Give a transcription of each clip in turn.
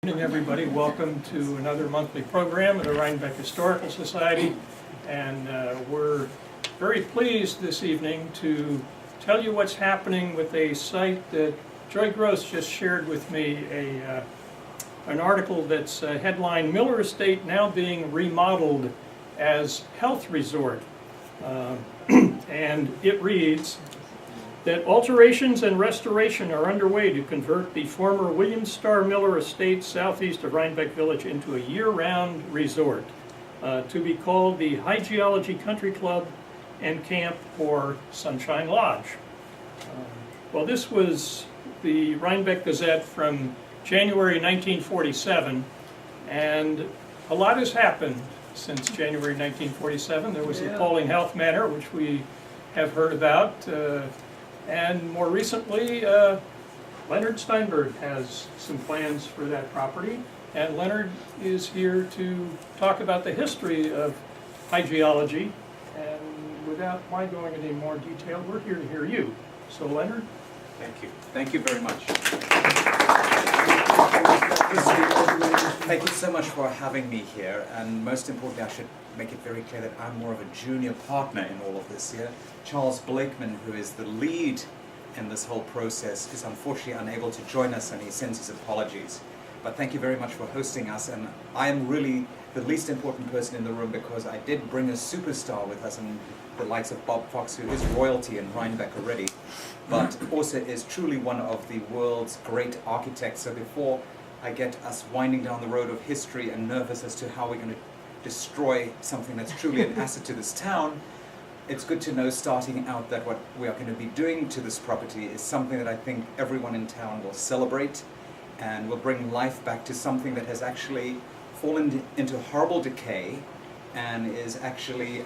Good evening, everybody. Welcome to another monthly program at the Rhinebeck Historical Society. And we're very pleased this evening to tell you what's happening with a site that Joy Gross just shared with me, an article that's headlined Miller Estate Now Being Remodeled as Health Resort. And it reads that alterations and restoration are underway to convert the former William Starr Miller Estate southeast of Rhinebeck Village into a year-round resort to be called the High Geology Country Club and Camp or Sunshine Lodge. Well, this was the Rhinebeck Gazette from January 1947, and a lot has happened since January 1947. There was the Pauling Health Manor, which we have heard about, and more recently, Leonard Steinberg has some plans for that property, and Leonard is here to talk about the history of high geology. And without my going into any more detail, we're here to hear you. So, Leonard? Thank you. Thank you very much. Thank you so much for having me here, and most importantly, I should make it very clear that I'm more of a junior partner in all of this here. Charles Blakeman, who is the lead in this whole process, is unfortunately unable to join us, and he sends his apologies. But thank you very much for hosting us, and I am really the least important person in the room because I did bring a superstar with us, and the likes of Bob Fox, who is royalty in Rhinebeck already, but also is truly one of the world's great architects. So before I get us winding down the road of history and nervous as to how we're going to destroy something that's truly an asset to this town, it's good to know starting out that what we are going to be doing to this property is something that I think everyone in town will celebrate and will bring life back to something that has actually fallen into horrible decay and is actually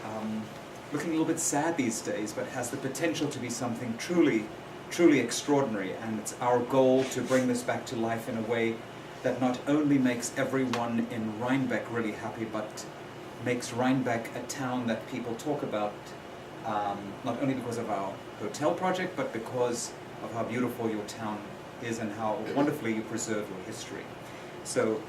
looking a little bit sad these days, but has the potential to be something truly, truly extraordinary. And it's our goal to bring this back to life in a way that not only makes everyone in Rhinebeck really happy, but makes Rhinebeck a town that people talk about, not only because of our hotel project, but because of how beautiful your town is and how wonderfully you preserve your history. So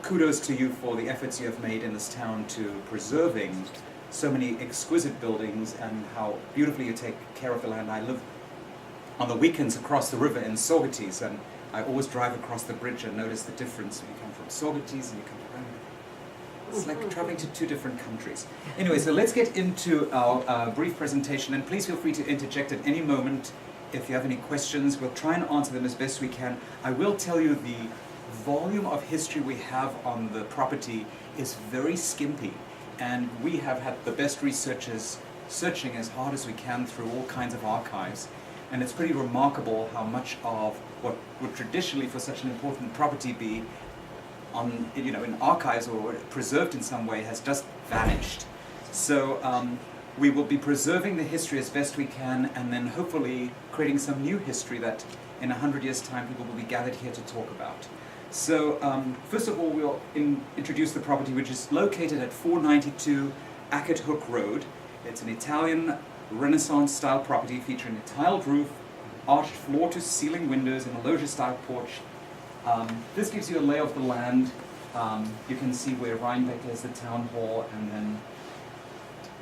kudos to you for the efforts you have made in this town to preserving so many exquisite buildings and how beautifully you take care of the land. I live on the weekends across the river in Saugerties, and I always drive across the bridge and notice the difference when you come from Saugerties and you come to Rhinebeck. It's like traveling to two different countries. Anyway, so let's get into our brief presentation, and please feel free to interject at any moment if you have any questions. We'll try and answer them as best we can. I will tell you the volume of history we have on the property is very skimpy, and we have had the best researchers searching as hard as we can through all kinds of archives. And it's pretty remarkable how much of what would traditionally for such an important property be on, in archives or preserved in some way has just vanished. So we will be preserving the history as best we can, and then hopefully creating some new history that in 100 years' time people will be gathered here to talk about. So first of all, we'll introduce the property, which is located at 492 Ackett Hook Road. It's an Italian Renaissance style property featuring a tiled roof, arched floor-to-ceiling windows, and a loggia-style porch. This gives you a lay of the land. You can see where Rhinebeck is, the town hall, and then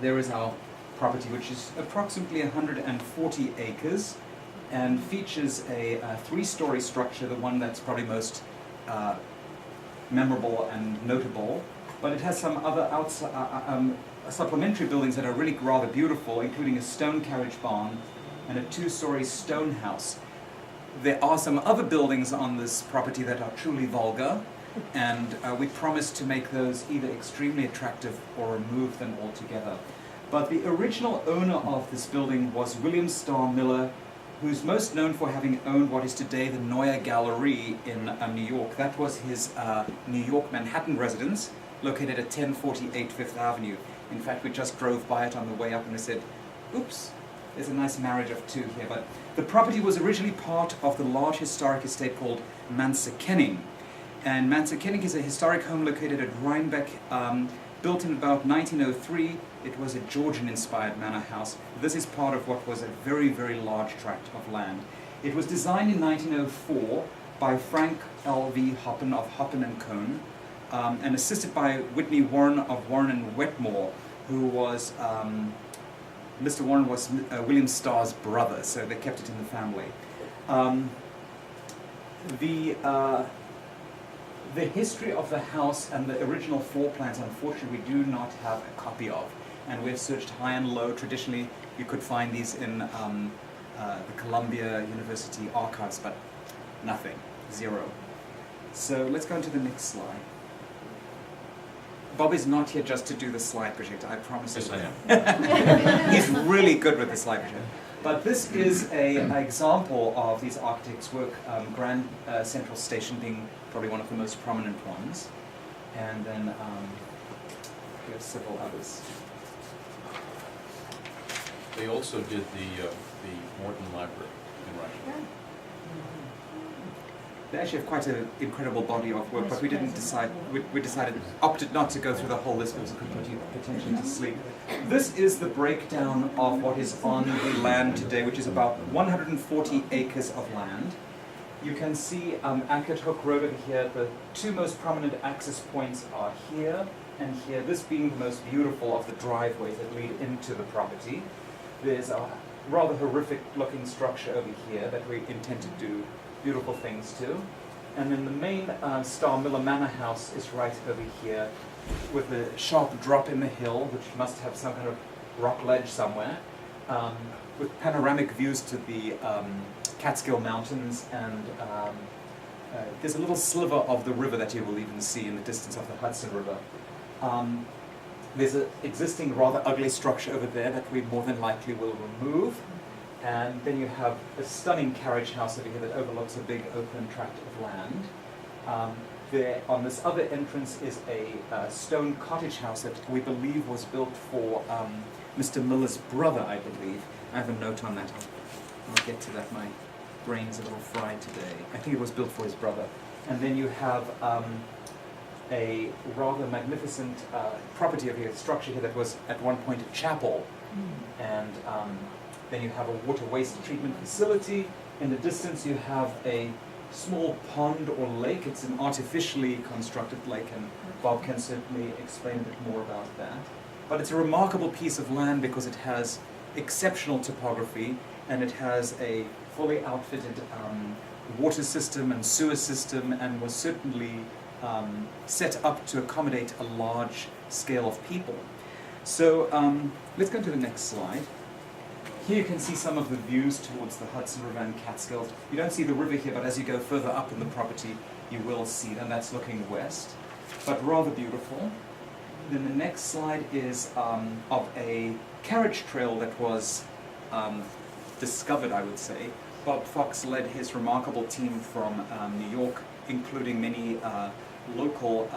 there is our property, which is approximately 140 acres and features a three-story structure, the one that's probably most memorable and notable, but it has some other supplementary buildings that are really rather beautiful, including a stone carriage barn and a two-story stone house. There are some other buildings on this property that are truly vulgar, and we promise to make those either extremely attractive or remove them altogether. But the original owner of this building was William Starr Miller, who's most known for having owned what is today the Neue Galerie in New York. That was his New York Manhattan residence, located at 1048 Fifth Avenue. In fact, we just drove by it on the way up and we said, oops, there's a nice marriage of two here. But the property was originally part of the large historic estate called Mansekenning. And Mansekenning is a historic home located at Rhinebeck, built in about 1903. It was a Georgian-inspired manor house. This is part of what was a very, very large tract of land. It was designed in 1904 by Frank L.V. Hoppen of Hoppen and Cohn, and assisted by Whitney Warren of Warren and Wetmore, who was, Mr. Warren was William Starr's brother, so they kept it in the family. The history of the house and the original floor plans, unfortunately, we do not have a copy of. And we've searched high and low. Traditionally, you could find these in the Columbia University archives, but nothing, zero. So let's go into the next slide. Bob is not here just to do the slide projector, I promise you. Yes, I am. He's really good with the slide projector. But this is an example of these architects' work, Grand Central Station being probably one of the most prominent ones. And then we have several others. They also did the Morton Library in Russia. They actually have quite an incredible body of work, but we didn't decide, we opted not to go through the whole list because it could put you potentially to sleep. This is the breakdown of what is on the land today, which is about 140 acres of land. You can see Anchored Hook Road over here. The two most prominent access points are here and here, this being the most beautiful of the driveways that lead into the property. There's a rather horrific looking structure over here that we intend to do beautiful things to. And then the main Star Miller Manor House is right over here with a sharp drop in the hill, which must have some kind of rock ledge somewhere, with panoramic views to the Catskill Mountains, and there's a little sliver of the river that you will even see in the distance of the Hudson River. There's an existing rather ugly structure over there that we more than likely will remove. And then you have a stunning carriage house over here that overlooks a big open tract of land. There on this other entrance is a stone cottage house that we believe was built for Mr. Miller's brother, I believe. I have a note on that. I'll get to that. My brain's a little fried today. I think it was built for his brother. And then you have a rather magnificent property over here, structure here that was at one point a chapel. And then you have a water waste treatment facility. In the distance you have a small pond or lake. It's an artificially constructed lake, and Bob can certainly explain a bit more about that. But it's a remarkable piece of land because it has exceptional topography, and it has a fully outfitted water system and sewer system, and was certainly set up to accommodate a large scale of people. So let's go to the next slide. Here you can see some of the views towards the Hudson River and Catskills. You don't see the river here, but as you go further up in the property, you will see it, and that's looking west, but rather beautiful. Then the next slide is of a carriage trail that was discovered, I would say. Bob Fox led his remarkable team from New York, including many local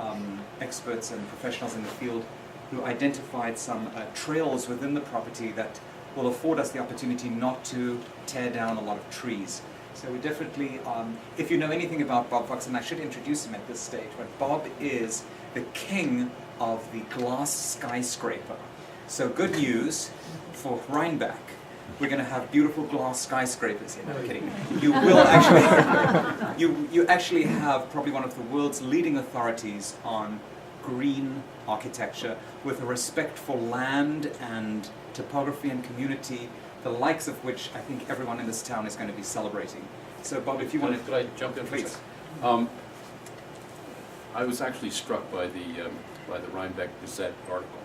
experts and professionals in the field, who identified some trails within the property that will afford us the opportunity not to tear down a lot of trees. So we definitely, if you know anything about Bob Fox, and I should introduce him at this stage, but Bob is the king of the glass skyscraper. So good news for Rhinebeck. We're going to have beautiful glass skyscrapers here. No, I'm kidding. You will actually, you actually have probably one of the world's leading authorities on green architecture, with a respect for land and topography and community, the likes of which I think everyone in this town is going to be celebrating. So Bob, if you want to... Could I jump in? Please. I was actually struck by the Rhinebeck Gazette article,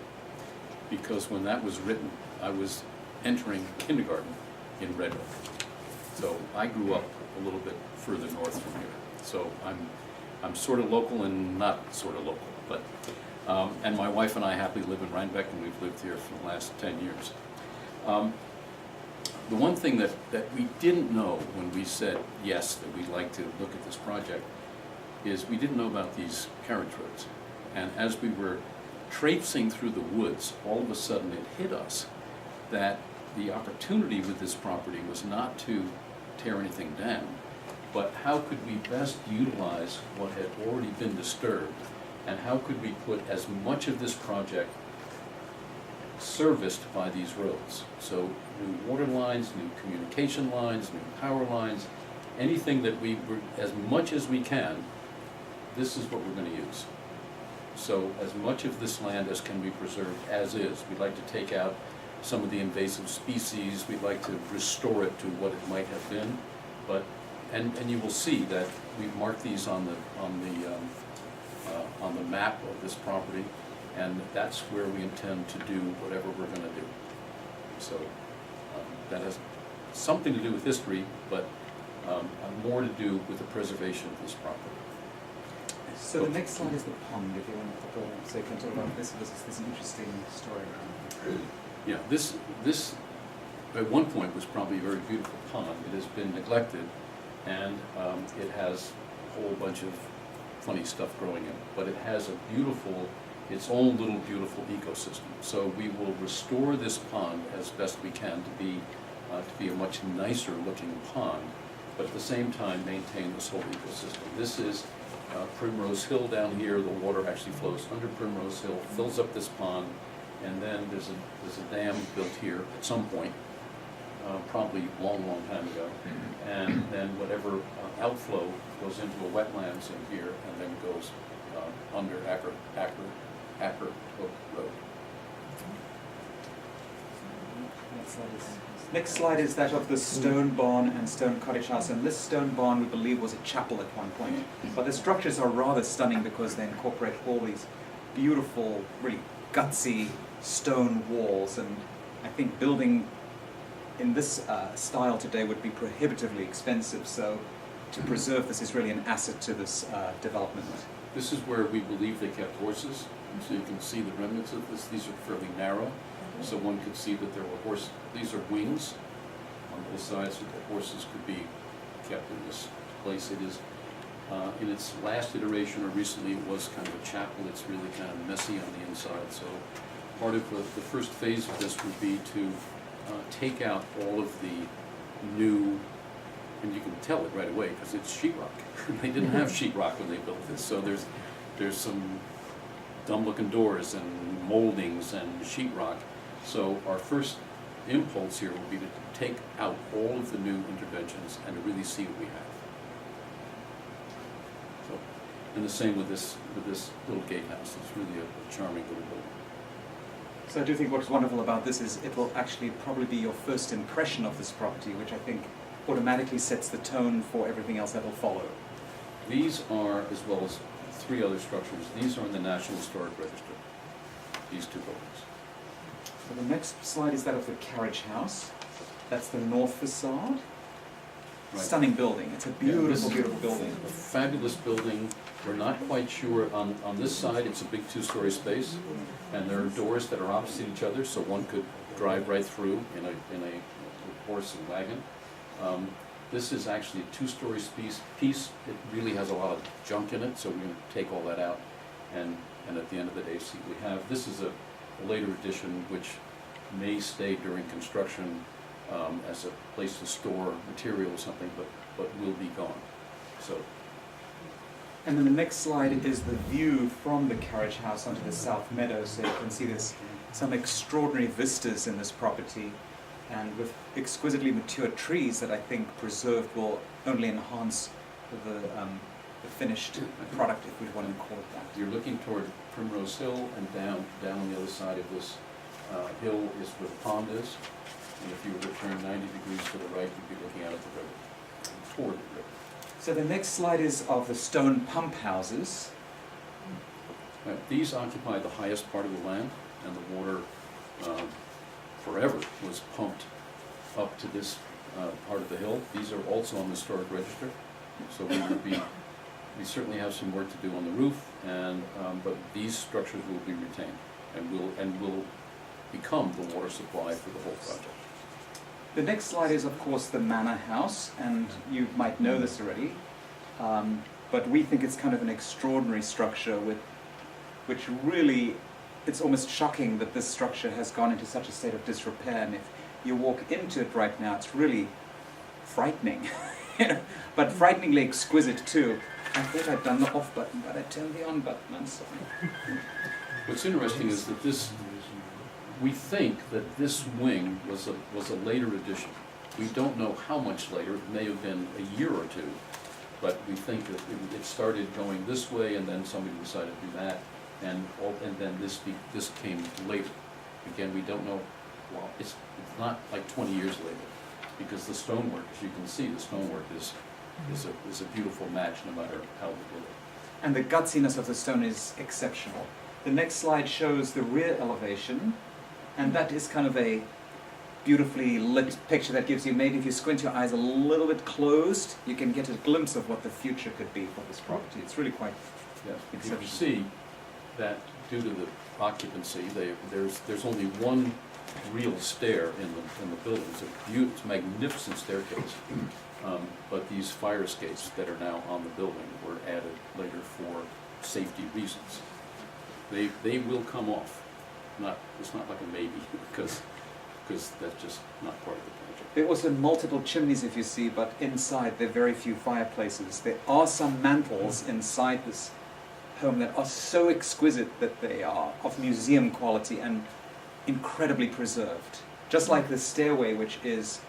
because when that was written, I was entering kindergarten in Red Hook. So I grew up a little bit further north from here. So I'm sort of local and not sort of local, but and my wife and I happily live in Rhinebeck, and we've lived here for the last 10 years. The one thing that we didn't know when we said yes, that we'd like to look at this project, is we didn't know about these carriage roads. And as we were traipsing through the woods, all of a sudden it hit us that the opportunity with this property was not to tear anything down, but how could we best utilize what had already been disturbed, and how could we put as much of this project serviced by these roads. So new water lines, new communication lines, new power lines, anything that as much as we can, this is what we're going to use. So as much of this land as can be preserved as is. We'd like to take out some of the invasive species. We'd like to restore it to what it might have been. But and you will see that we've marked these on the map of this property, and that's where we intend to do whatever we're going to do. So that has something to do with history, but more to do with the preservation of this property. So the next slide is the pond, if you want to go, so you can talk about this. This is an interesting story around it. Yeah, this at one point was probably a very beautiful pond. It has been neglected, and it has a whole bunch of funny stuff growing in it. But it has its own little beautiful ecosystem. So we will restore this pond as best we can to be a much nicer looking pond, but at the same time maintain this whole ecosystem. This is Primrose Hill down here. The water actually flows under Primrose Hill, fills up this pond, and then there's a dam built here at some point, probably a long time ago, and then whatever outflow goes into the wetlands in here and then goes under Acker Hook Road. Next slide is that of the stone barn and stone cottage house, and this stone barn we believe was a chapel at one point. But the structures are rather stunning because they incorporate all these beautiful, really gutsy stone walls, and I think building in this style today would be prohibitively expensive, so to preserve this is really an asset to this development. This is where we believe they kept horses, so you can see the remnants of this. These are fairly narrow, so one could see that there were these are wings on both sides, so the horses could be kept in this place. It is, in its last iteration, or recently, it was kind of a chapel. It's really kind of messy on the inside, so part of the first phase of this would be to take out all of the new, and you can tell it right away because it's sheetrock. They didn't have sheetrock when they built this, so there's some dumb-looking doors and moldings and sheetrock. So our first impulse here will be to take out all of the new interventions and to really see what we have. So, and the same with this little gatehouse. It's really a charming little building. So I do think what's wonderful about this is it will actually probably be your first impression of this property, which I think automatically sets the tone for everything else that will follow. These are, as well as 3 other structures, these are in the National Historic Register, these 2 buildings. So the next slide is that of the carriage house. That's the north facade. Right. Stunning building. It's a beautiful, beautiful building. A fabulous building. We're not quite sure, on this side it's a big 2-story space, and there are doors that are opposite each other, so one could drive right through in a horse and wagon. This is actually a 2-story piece. It really has a lot of junk in it, so we're going to take all that out and at the end of the day see what we have. This is a later addition which may stay during construction as a place to store material or something, but will be gone. So. And then the next slide is the view from the carriage house onto the south meadow, so you can see there's some extraordinary vistas in this property, and with exquisitely mature trees that I think preserved will only enhance the finished product, if we want to call it that. You're looking toward Primrose Hill, and down on the other side of this hill is where the pond is, and if you were to turn 90 degrees to the right, you'd be looking out at the river, toward the river. So the next slide is of the stone pump houses. These occupy the highest part of the land, and the water forever was pumped up to this part of the hill. These are also on the Historic Register, so we certainly have some work to do on the roof, and but these structures will be retained and will become the water supply for the whole project. The next slide is, of course, the manor house, and you might know this already, but we think it's kind of an extraordinary structure which really, it's almost shocking that this structure has gone into such a state of disrepair, and if you walk into it right now, it's really frightening, but frighteningly exquisite too. I thought I'd done the off button, but I turned the on button, I'm sorry. What's interesting is that we think that this wing was a later addition. We don't know how much later, it may have been a year or two, but we think that it started going this way, and then somebody decided to do that, and then this came later. Again, we don't know, well, it's not like 20 years later, because the stonework, as you can see, the stonework is a beautiful match no matter how we do it. And the gutsiness of the stone is exceptional. The next slide shows the rear elevation, and that is kind of a beautifully lit picture that gives you, maybe if you squint your eyes a little bit closed, you can get a glimpse of what the future could be for this property. It's really quite Yes, you can exceptional. see that due to the occupancy, there's only one real stair in the building. It's a magnificent staircase, but these fire escapes that are now on the building were added later for safety reasons. They will come off. It's not like a maybe, because that's just not part of the project. There are also multiple chimneys, if you see, but inside there are very few fireplaces. There are some mantels inside this home that are so exquisite that they are of museum quality and incredibly preserved. Just like the stairway, which is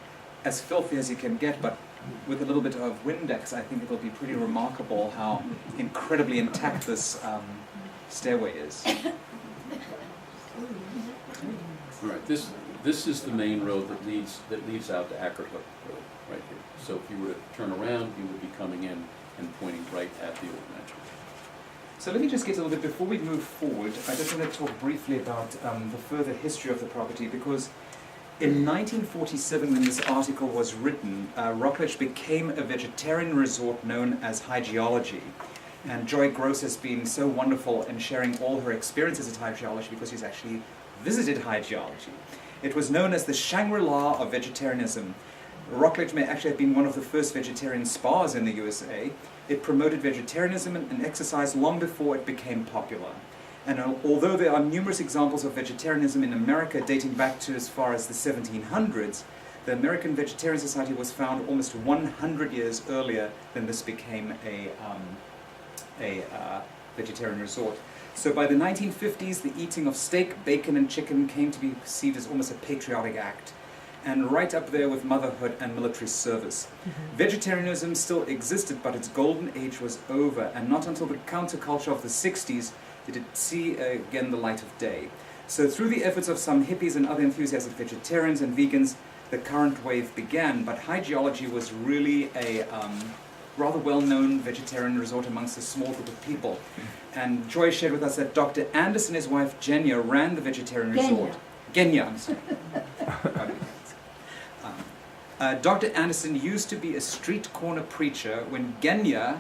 as filthy as you can get, but with a little bit of Windex, I think it'll be pretty remarkable how incredibly intact this stairway is. All right, this is the main road that leads out to Ackerhook Road, right here. So if you were to turn around, you would be coming in and pointing right at the old mansion. So let me just get a little bit, before we move forward, I just want to talk briefly about the further history of the property, because in 1947, when this article was written, Rockledge became a vegetarian resort known as Hygeology. And Joy Gross has been so wonderful in sharing all her experiences at Hygeology, because she's actually visited Hygeology. It was known as the Shangri-La of vegetarianism. Rockledge may actually have been one of the first vegetarian spas in the USA. It promoted vegetarianism and exercise long before it became popular. And although there are numerous examples of vegetarianism in America dating back to as far as the 1700s, the American Vegetarian Society was found almost 100 years earlier than this became a vegetarian resort. So by the 1950s, the eating of steak, bacon, and chicken came to be perceived as almost a patriotic act, and right up there with motherhood and military service. Vegetarianism still existed, but its golden age was over, and not until the counterculture of the 60s did it see again the light of day. So through the efforts of some hippies and other enthusiastic vegetarians and vegans, the current wave began, but Hygeology was really a rather well-known vegetarian resort amongst a small group of people. And Joy shared with us that Dr. Anderson and his wife Genya ran the vegetarian resort. Genya, I'm sorry. Dr. Anderson used to be a street corner preacher when Genya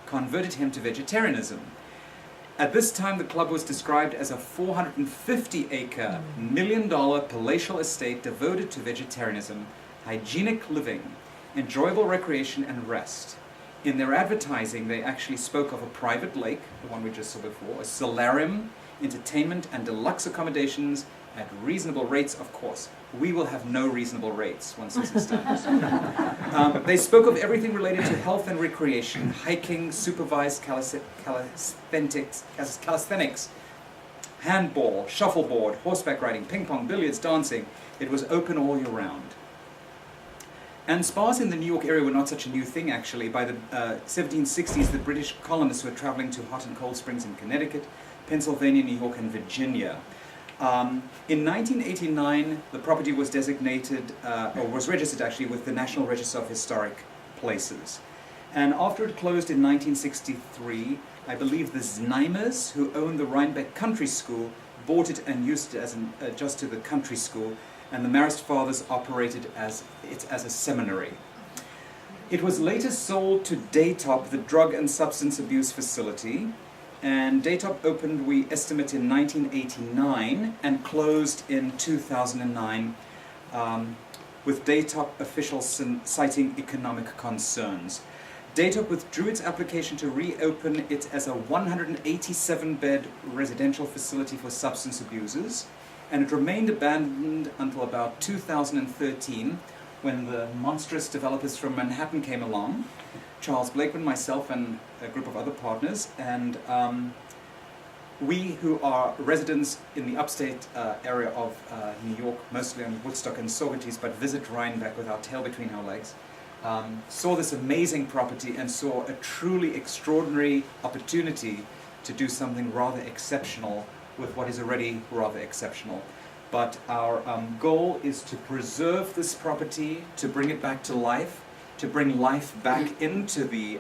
converted him to vegetarianism. At this time, the club was described as a 450-acre, $1 million palatial estate devoted to vegetarianism, hygienic living, enjoyable recreation, and rest. In their advertising, they actually spoke of a private lake, the one we just saw before, a solarium, entertainment, and deluxe accommodations at reasonable rates, of course. We will have no reasonable rates once this is done. They spoke of everything related to health and recreation, hiking, supervised calisthenics, handball, shuffleboard, horseback riding, ping pong, billiards, dancing. It was open all year round. And spas in the New York area were not such a new thing, actually. By the 1760s, the British colonists were traveling to hot and cold springs in Connecticut, Pennsylvania, New York, and Virginia. In 1989, the property was designated, or was registered actually, with the National Register of Historic Places. And after it closed in 1963, I believe the Znaimers, who owned the Rhinebeck Country School, bought it and used it as just to the country school, and the Marist fathers operated it as a seminary. It was later sold to Daytop, the drug and substance abuse facility, and Daytop opened, we estimate, in 1989 and closed in 2009, with Daytop officials citing economic concerns. Daytop withdrew its application to reopen it as a 187-bed residential facility for substance abusers, and it remained abandoned until about 2013, when the monstrous developers from Manhattan came along, Charles Blakeman, myself, and a group of other partners, and we who are residents in the upstate area of New York, mostly on Woodstock and Saugerties, but visit Rhinebeck with our tail between our legs, saw this amazing property and saw a truly extraordinary opportunity to do something rather exceptional with what is already rather exceptional. But our goal is to preserve this property, to bring it back to life, to bring life back into the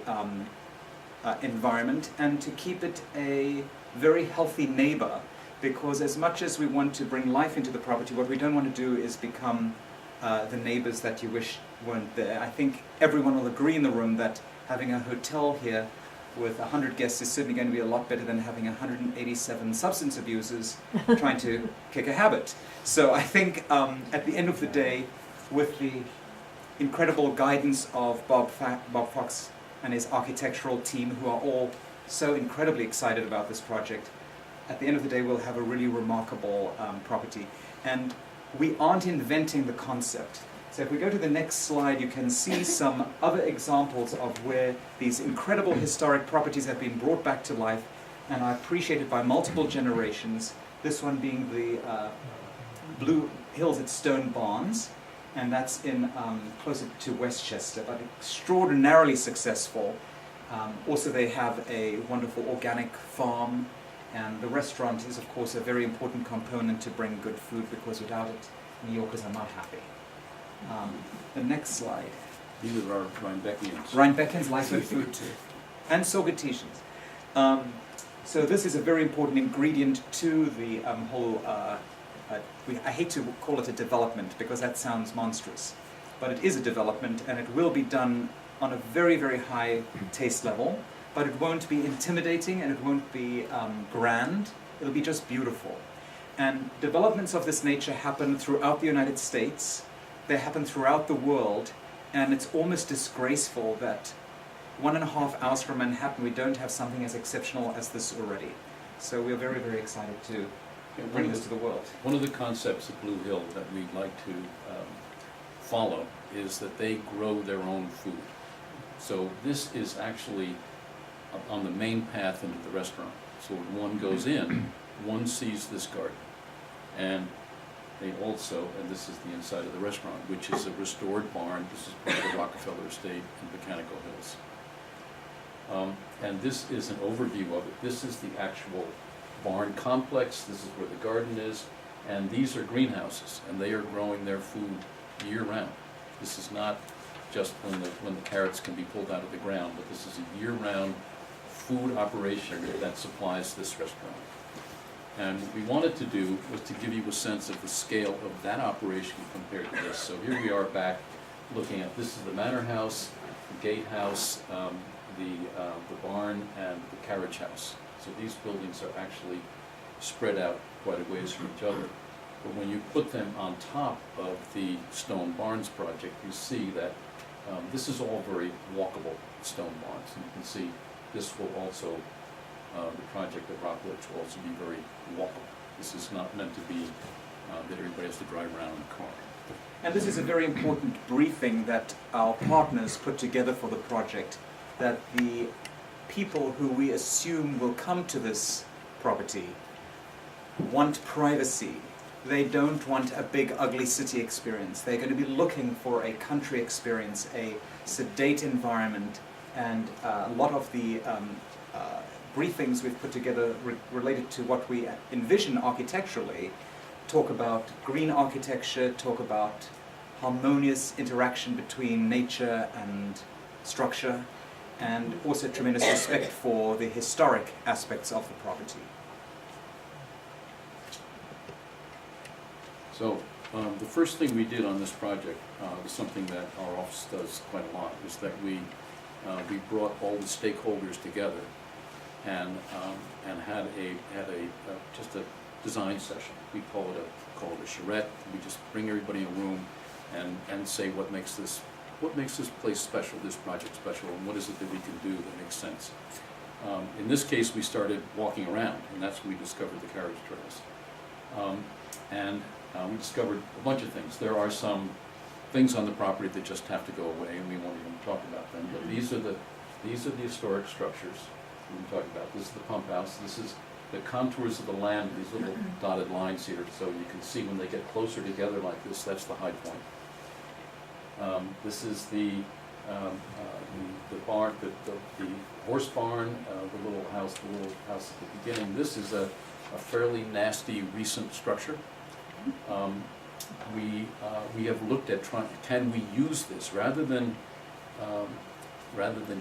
environment, and to keep it a very healthy neighbor, because as much as we want to bring life into the property, what we don't want to do is become the neighbors that you wish weren't there. I think everyone will agree in the room that having a hotel here with 100 guests is certainly going to be a lot better than having 187 substance abusers trying to kick a habit. So I think at the end of the day, with the incredible guidance of Bob Fox and his architectural team, who are all so incredibly excited about this project, at the end of the day we'll have a really remarkable property. And we aren't inventing the concept. So if we go to the next slide, you can see some other examples of where these incredible historic properties have been brought back to life and are appreciated by multiple generations. This one being the Blue Hills at Stone Barns, and that's in closer to Westchester, but extraordinarily successful. Also, they have a wonderful organic farm, and the restaurant is, of course, a very important component to bring good food, because without it, New Yorkers are not happy. The next slide. These are our Rhinebeckians. Rhinebeckans like good food too, and Saugertesians. So this is a very important ingredient to the whole. I hate to call it a development because that sounds monstrous, but it is a development, and it will be done on a very, very high taste level. But it won't be intimidating, and it won't be grand. It'll be just beautiful. And developments of this nature happen throughout the United States. They happen throughout the world, and it's almost disgraceful that 1.5 hours from Manhattan we don't have something as exceptional as this already. So we're very, very excited to bring this to the world. One of the concepts of Blue Hill that we'd like to follow is that they grow their own food. So this is actually on the main path into the restaurant. So when one goes in, one sees this garden. And they also, and this is the inside of the restaurant, which is a restored barn. This is part of the Rockefeller Estate in Botanical Hills. And this is an overview of it. This is the actual barn complex. This is where the garden is. And these are greenhouses, and they are growing their food year-round. This is not just when the carrots can be pulled out of the ground, but this is a year-round food operation that supplies this restaurant. And what we wanted to do was to give you a sense of the scale of that operation compared to this. So here we are back looking at, this is the manor house, the gatehouse, the barn, and the carriage house. So these buildings are actually spread out quite a ways from each other. But when you put them on top of the stone barns project, you see that this is all very walkable stone barns. And you can see this will also, the project at Rockledge will also be very walkable. This is not meant to be that everybody has to drive around in a car. And this is a very important briefing that our partners put together for the project, that the people who we assume will come to this property want privacy. They don't want a big, ugly city experience. They're going to be looking for a country experience, a sedate environment, and a lot of the briefings we've put together related to what we envision architecturally talk about green architecture, talk about harmonious interaction between nature and structure, and also tremendous respect for the historic aspects of the property. So the first thing we did on this project was something that our office does quite a lot, is that we brought all the stakeholders together and had just a design session. We call it a charrette. We just bring everybody in a room and say what makes this place special, this project special, and what is it that we can do that makes sense. In this case, we started walking around, and that's when we discovered the carriage trails. We discovered a bunch of things. There are some things on the property that just have to go away, and we won't even talk about them. But these are the historic structures we talk about. This is the pump house. This is the contours of the land, these little dotted lines here, so you can see when they get closer together like this, that's the high point. This is the barn, the horse barn, the little house at the beginning. This is a fairly nasty recent structure. We have looked at can we use this rather than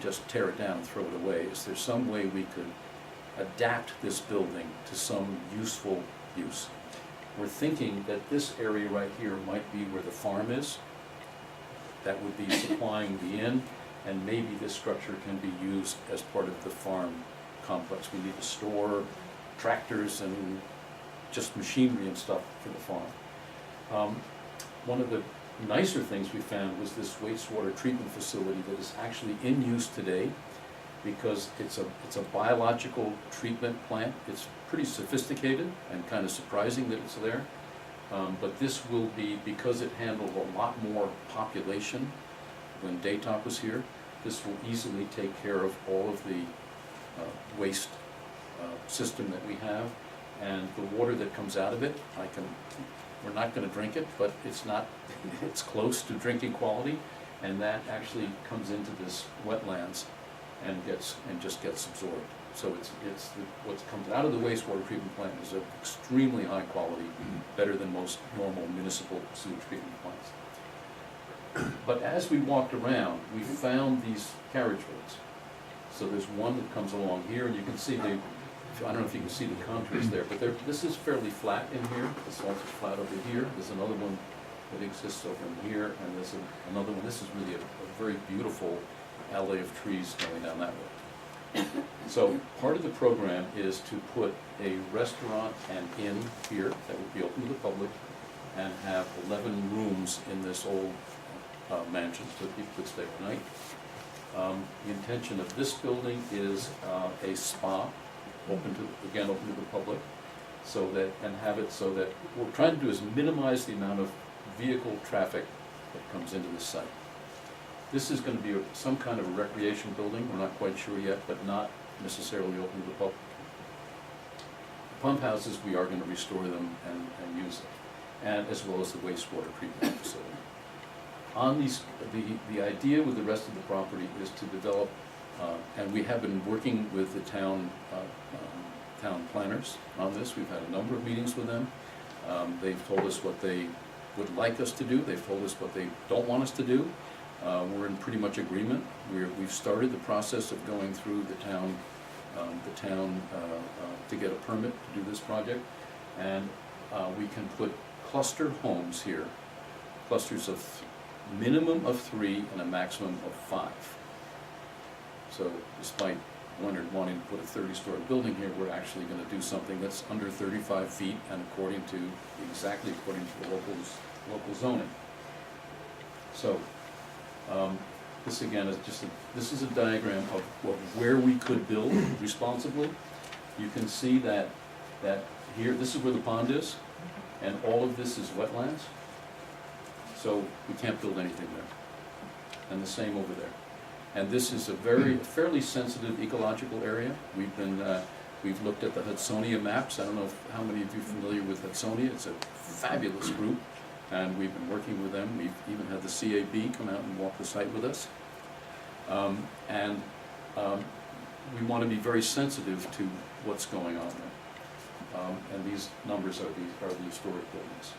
just tear it down and throw it away? Is there some way we could adapt this building to some useful use? We're thinking that this area right here might be where the farm is. That would be supplying the inn, and maybe this structure can be used as part of the farm complex. We need to store tractors and just machinery and stuff for the farm. One of the nicer things we found was this wastewater treatment facility that is actually in use today, because it's a biological treatment plant. It's pretty sophisticated and kind of surprising that it's there. But this will be, because it handled a lot more population when Daytop was here, this will easily take care of all of the waste system that we have. And the water that comes out of it, we're not going to drink it, but it's close to drinking quality, and that actually comes into this wetlands and just gets absorbed. So what comes out of the wastewater treatment plant is of extremely high quality, better than most normal municipal sewage treatment plants. But as we walked around, we found these carriage roads. So there's one that comes along here, and you can see I don't know if you can see the contours there, but this is fairly flat in here. It's also flat over here. There's another one that exists over in here, and there's another one. This is really a very beautiful alley of trees going down that way. So part of the program is to put a restaurant and inn here that would be open to the public, and have 11 rooms in this old mansion so people could stay at night. The intention of this building is a spa, open to the public, so that, and have it so that what we're trying to do is minimize the amount of vehicle traffic that comes into this site. This is going to be some kind of a recreation building, we're not quite sure yet, but not necessarily open to the public. The pump houses, we are going to restore them and use them, and as well as the wastewater treatment facility. On these, the idea with the rest of the property is to develop, and we have been working with the town planners on this. We've had a number of meetings with them. They've told us what they would like us to do. They've told us what they don't want us to do. We're in pretty much agreement. We've started the process of going through the town to get a permit to do this project, and we can put clustered homes here, clusters of minimum of 3 and a maximum of 5. So despite Leonard wanting to put a 30-story building here, we're actually going to do something that's under 35 feet and exactly according to the local zoning. So this again is this is a diagram of where we could build responsibly. You can see that here, this is where the pond is, and all of this is wetlands. So we can't build anything there. And the same over there. And this is a fairly sensitive ecological area. We've looked at the Hudsonia maps. I don't know how many of you are familiar with Hudsonia. It's a fabulous group, and we've been working with them. We've even had the CAB come out and walk the site with us. We want to be very sensitive to what's going on there. And these numbers are the historic buildings.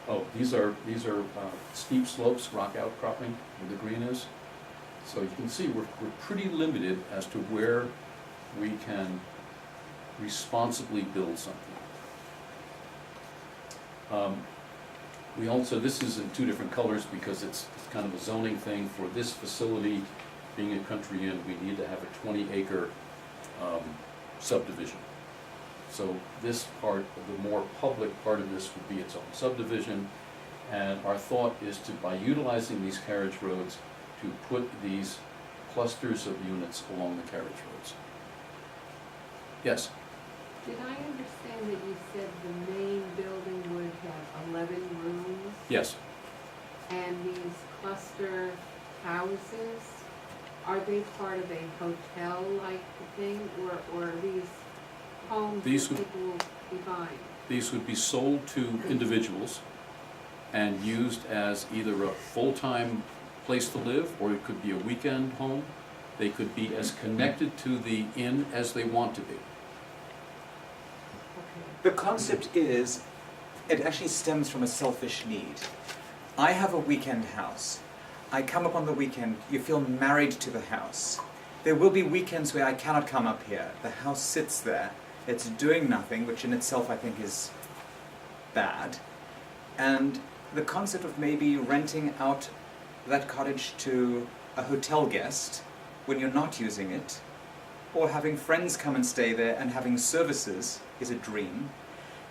Oh, these are steep slopes, rock outcropping, where the green is. So you can see we're pretty limited as to where we can responsibly build something. We also, this is in 2 different colors because it's kind of a zoning thing. For this facility, being a country inn, we need to have a 20-acre subdivision. So this part, the more public part of this would be its own subdivision, and our thought is to, by utilizing these carriage roads, to put these clusters of units along the carriage roads. Yes? Did I understand that you said the main building would have 11 rooms? Yes. And these cluster houses, are they part of a hotel-like thing, or are these homes These that would- people will be buying? These would be sold to individuals and used as either a full-time place to live, or it could be a weekend home. They could be as connected to the inn as they want to be. Okay. The concept is, it actually stems from a selfish need. I have a weekend house. I come up on the weekend, you feel married to the house. There will be weekends where I cannot come up here. The house sits there, it's doing nothing, which in itself I think is bad. And the concept of maybe renting out that cottage to a hotel guest when you're not using it, or having friends come and stay there and having services is a dream.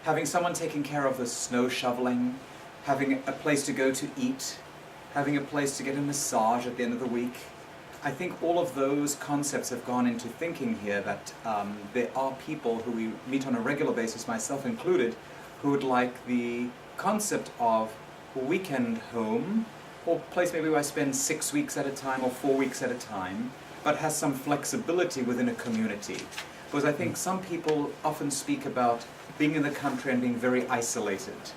Having someone taking care of the snow shoveling, having a place to go to eat, having a place to get a massage at the end of the week. I think all of those concepts have gone into thinking here that there are people who we meet on a regular basis, myself included, who would like the concept of a weekend home, or place maybe where I spend 6 weeks at a time or 4 weeks at a time, but has some flexibility within a community. Because I think some people often speak about being in the country and being very isolated.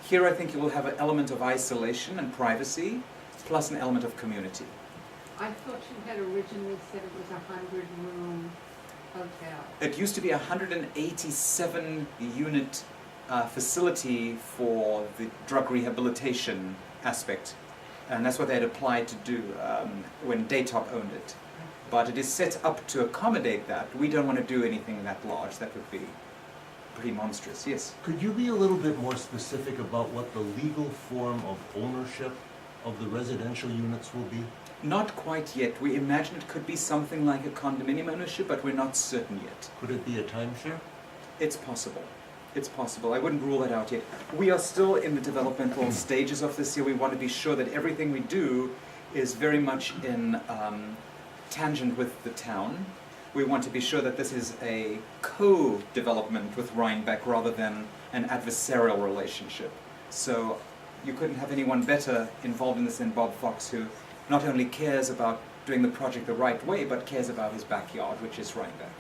Here I think you will have an element of isolation and privacy, plus an element of community. I thought you had originally said it was a 100-room hotel. It used to be a 187-unit facility for the drug rehabilitation aspect, and that's what they had applied to do when Daytop owned it. But it is set up to accommodate that. We don't want to do anything that large. That would be pretty monstrous. Yes? Could you be a little bit more specific about what the legal form of ownership of the residential units will be? Not quite yet. We imagine it could be something like a condominium ownership, but we're not certain yet. Could it be a timeshare? It's possible. It's possible. I wouldn't rule that out yet. We are still in the developmental stages of this here. We want to be sure that everything we do is very much in tangent with the town. We want to be sure that this is a co-development with Rhinebeck rather than an adversarial relationship. So you couldn't have anyone better involved in this than Bob Fox, who not only cares about doing the project the right way, but cares about his backyard, which is Rhinebeck.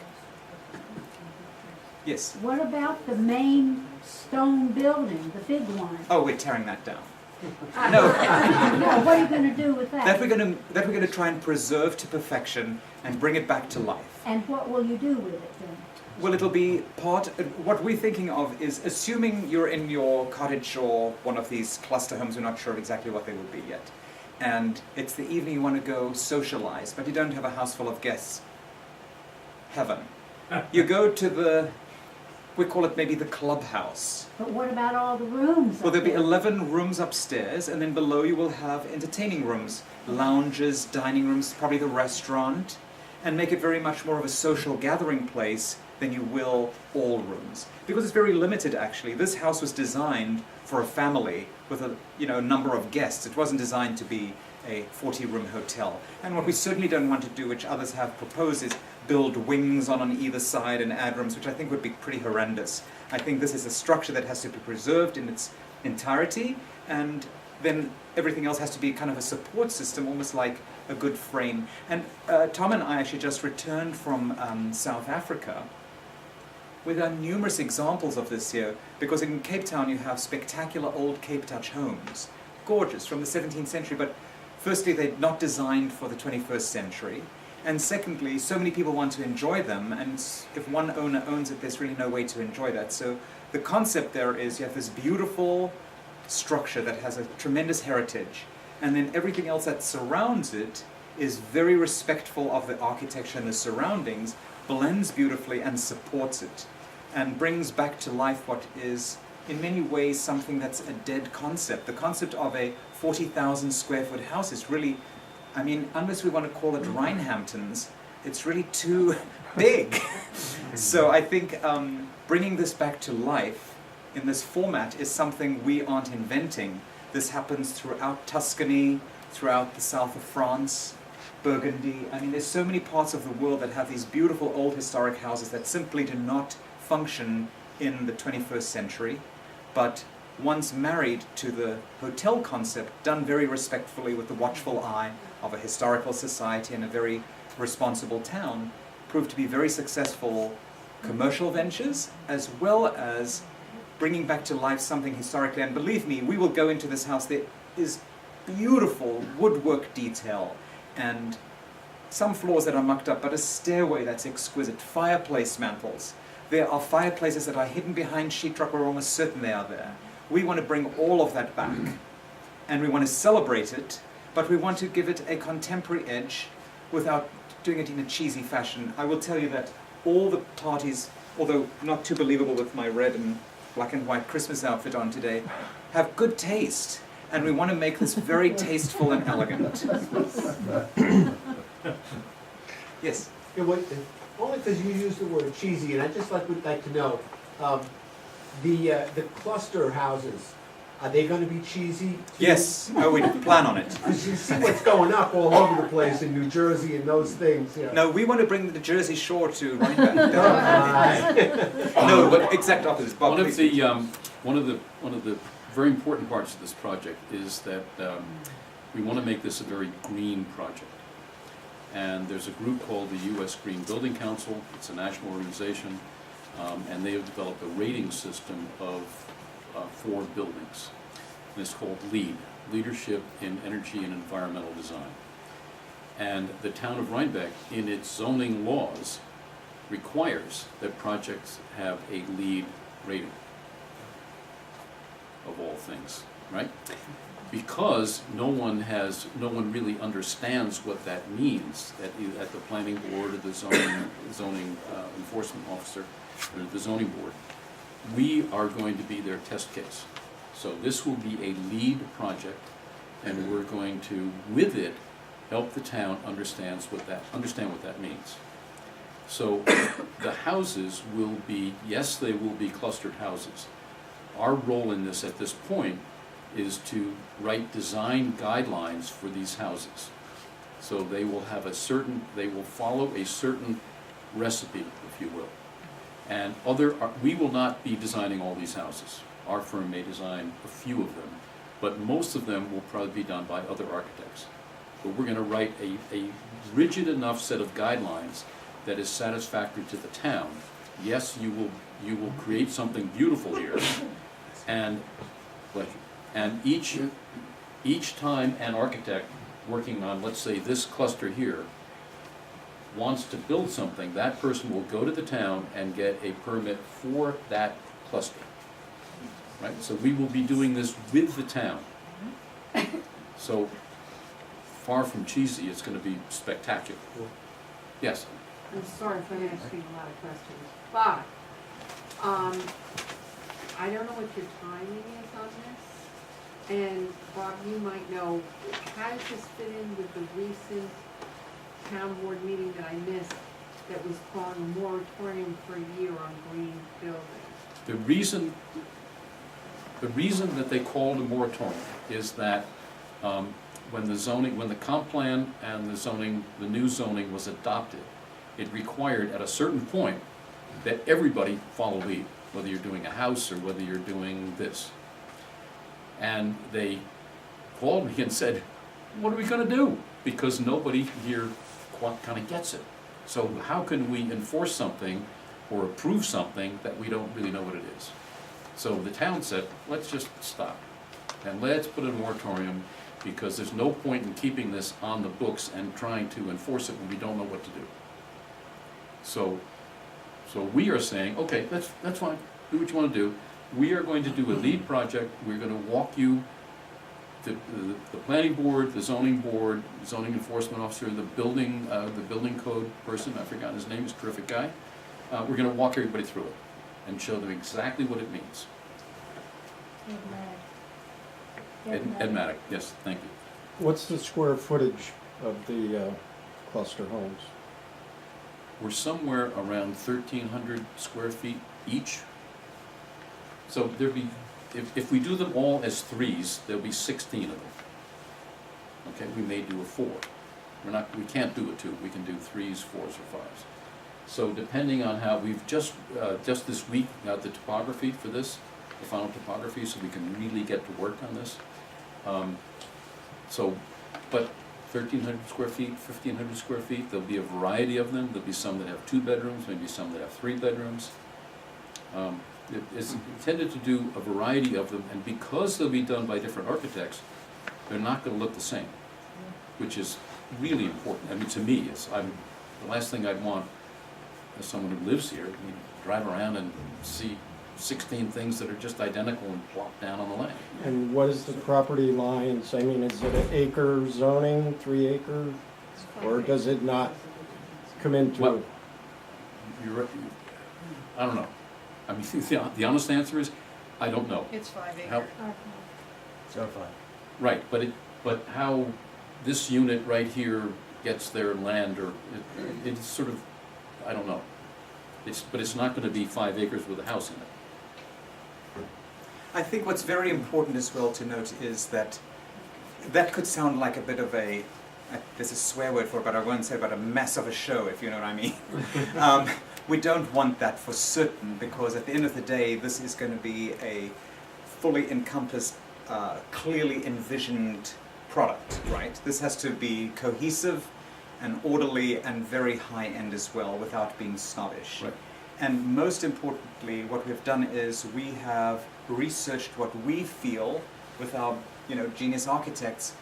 Yes? What about the main stone building, the big one? Oh, we're tearing that down. No. No. No, what are you going to do with that? That we're going to try and preserve to perfection and bring it back to life. And what will you do with it then? Well, it'll be part. What we're thinking of is, assuming you're in your cottage or one of these cluster homes, we're not sure exactly what they will be yet, and it's the evening you want to go socialize, but you don't have a house full of guests. Heaven. You go to the, we call it maybe the clubhouse. But what about all the rooms? Well, up there'll be there? 11 rooms upstairs, and then below you will have entertaining rooms, lounges, dining rooms, probably the restaurant, and make it very much more of a social gathering place than you will all rooms. Because it's very limited, actually. This house was designed for a family with a number of guests. It wasn't designed to be a 40-room hotel. And what we certainly don't want to do, which others have proposed, is build wings on either side and add rooms, which I think would be pretty horrendous. I think this is a structure that has to be preserved in its entirety, and then everything else has to be kind of a support system, almost like a good frame. And Tom and I actually just returned from South Africa. We've got numerous examples of this here, because in Cape Town you have spectacular old Cape Dutch homes, gorgeous, from the 17th century, but firstly they're not designed for the 21st century, and secondly so many people want to enjoy them, and if one owner owns it there's really no way to enjoy that. So the concept there is you have this beautiful structure that has a tremendous heritage, and then everything else that surrounds it is very respectful of the architecture and the surroundings, blends beautifully and supports it, and brings back to life what is in many ways something that's a dead concept. The concept of a 40,000 square foot house is really, I mean, unless we want to call it Rhinehamptons, it's really too big. So I think bringing this back to life in this format is something we aren't inventing. This happens throughout Tuscany, throughout the south of France, Burgundy. I mean, there's so many parts of the world that have these beautiful old historic houses that simply do not function in the 21st century, but once married to the hotel concept, done very respectfully with the watchful eye of a historical society and a very responsible town, proved to be very successful commercial ventures, as well as bringing back to life something historically. And believe me, we will go into this house. There is beautiful woodwork detail and some floors that are mucked up, but a stairway that's exquisite, fireplace mantles. There are fireplaces that are hidden behind sheetrock. We're almost certain they are there. We want to bring all of that back, and we want to celebrate it, but we want to give it a contemporary edge without doing it in a cheesy fashion. I will tell you that all the parties, although not too believable with my red and black and white Christmas outfit on today, have good taste, and we want to make this very tasteful and elegant. Yes? Yeah, only because you used the word cheesy, and I just would like to know, the cluster houses, are they gonna be cheesy too? Yes. Oh, we plan on it. Because you see what's going up all over the place in New Jersey and those things, yeah. No, we want to bring the Jersey Shore to Rhinebeck. Uh, No, but exact opposite. Bob, One of please. the one of the very important parts of this project is that we want to make this a very green project. And there's a group called the U.S. Green Building Council. It's a national organization, and they have developed a rating system of 4 buildings. And it's called LEED, Leadership in Energy and Environmental Design. And the town of Rhinebeck, in its zoning laws, requires that projects have a LEED rating, of all things, right? Because no one really understands what that means at the planning board or the zoning enforcement officer or the zoning board. We are going to be their test case. So this will be a LEED project, and we're going to, with it, help the town understand what that means. So the houses will be, yes, they will be clustered houses. Our role in this at this point is to write design guidelines for these houses. So they will have they will follow a certain recipe, if you will. And we will not be designing all these houses. Our firm may design a few of them, but most of them will probably be done by other architects. But we're going to write a rigid enough set of guidelines that is satisfactory to the town. Yes, you will create something beautiful here, and each time an architect working on, let's say, this cluster here wants to build something, that person will go to the town and get a permit for that cluster. Right? So we will be doing this with the town. So far from cheesy, it's going to be spectacular. Yes? I'm sorry if I'm asking a lot of questions, but, I don't know what your timing is on this. And Bob, you might know, how does this fit in with the recent town board meeting that I missed that was calling a moratorium for a year on green buildings? The reason that they called a moratorium is that when the comp plan and the new zoning was adopted, it required at a certain point that everybody follow LEED, whether you're doing a house or whether you're doing this. And they called me and said, what are we going to do? Because nobody here kind of gets it. So how can we enforce something or approve something that we don't really know what it is? So the town said, let's just stop and let's put a moratorium, because there's no point in keeping this on the books and trying to enforce it when we don't know what to do. So we are saying, okay, that's fine, do what you want to do. We are going to do a LEED project. We're going to walk you, the planning board, the zoning enforcement officer, the building code person, I've forgotten his name, he's a terrific guy. We're going to walk everybody through it and show them exactly what it means. Ed Maddock, yes, thank you. What's the square footage of the cluster homes? We're somewhere around 1,300 square feet each. So there'll be, if we do them all as 3s, there'll be 16 of them. Okay, we may do a 4. We can't do a 2. We can do 3s, 4s, or 5s. So depending on how we've just this week got the topography for this, the final topography, so we can really get to work on this. But 1,300 square feet, 1,500 square feet. There'll be a variety of them. There'll be some that have 2 bedrooms, maybe some that have 3 bedrooms. It's intended to do a variety of them, and because they'll be done by different architects, they're not going to look the same, which is really important. I mean, to me, the last thing I'd want as someone who lives here, you drive around and see 16 things that are just identical and plop down on the land. And what is the property lines? I mean, is it an acre zoning, 3 acre? Or does it not come into? Well, I don't know. I mean, the honest answer is, I don't know. It's 5 How- acre. So fine. Right, but how this unit right here gets their land, or it's sort of, I don't know. But it's not going to be 5 acres with a house in it. I think what's very important as well to note is that that could sound like a bit of there's a swear word for it, but I won't say about a mess of a show, if you know what I mean. We don't want that for certain, because at the end of the day, this is going to be a fully encompassed, clearly envisioned product, right? This has to be cohesive and orderly and very high-end as well, without being snobbish. Right. And most importantly, what we've done is we have researched what we feel with our, genius architects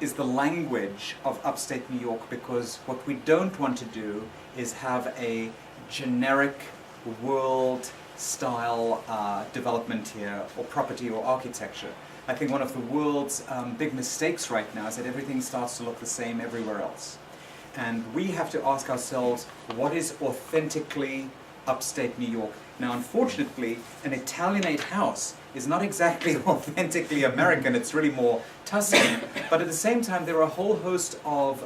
is the language of upstate New York, because what we don't want to do is have a generic world style development here, or property or architecture. I think one of the world's big mistakes right now is that everything starts to look the same everywhere else. And we have to ask ourselves, what is authentically upstate New York? Now, unfortunately, an Italianate house is not exactly authentically American, it's really more Tuscan. But at the same time, there are a whole host of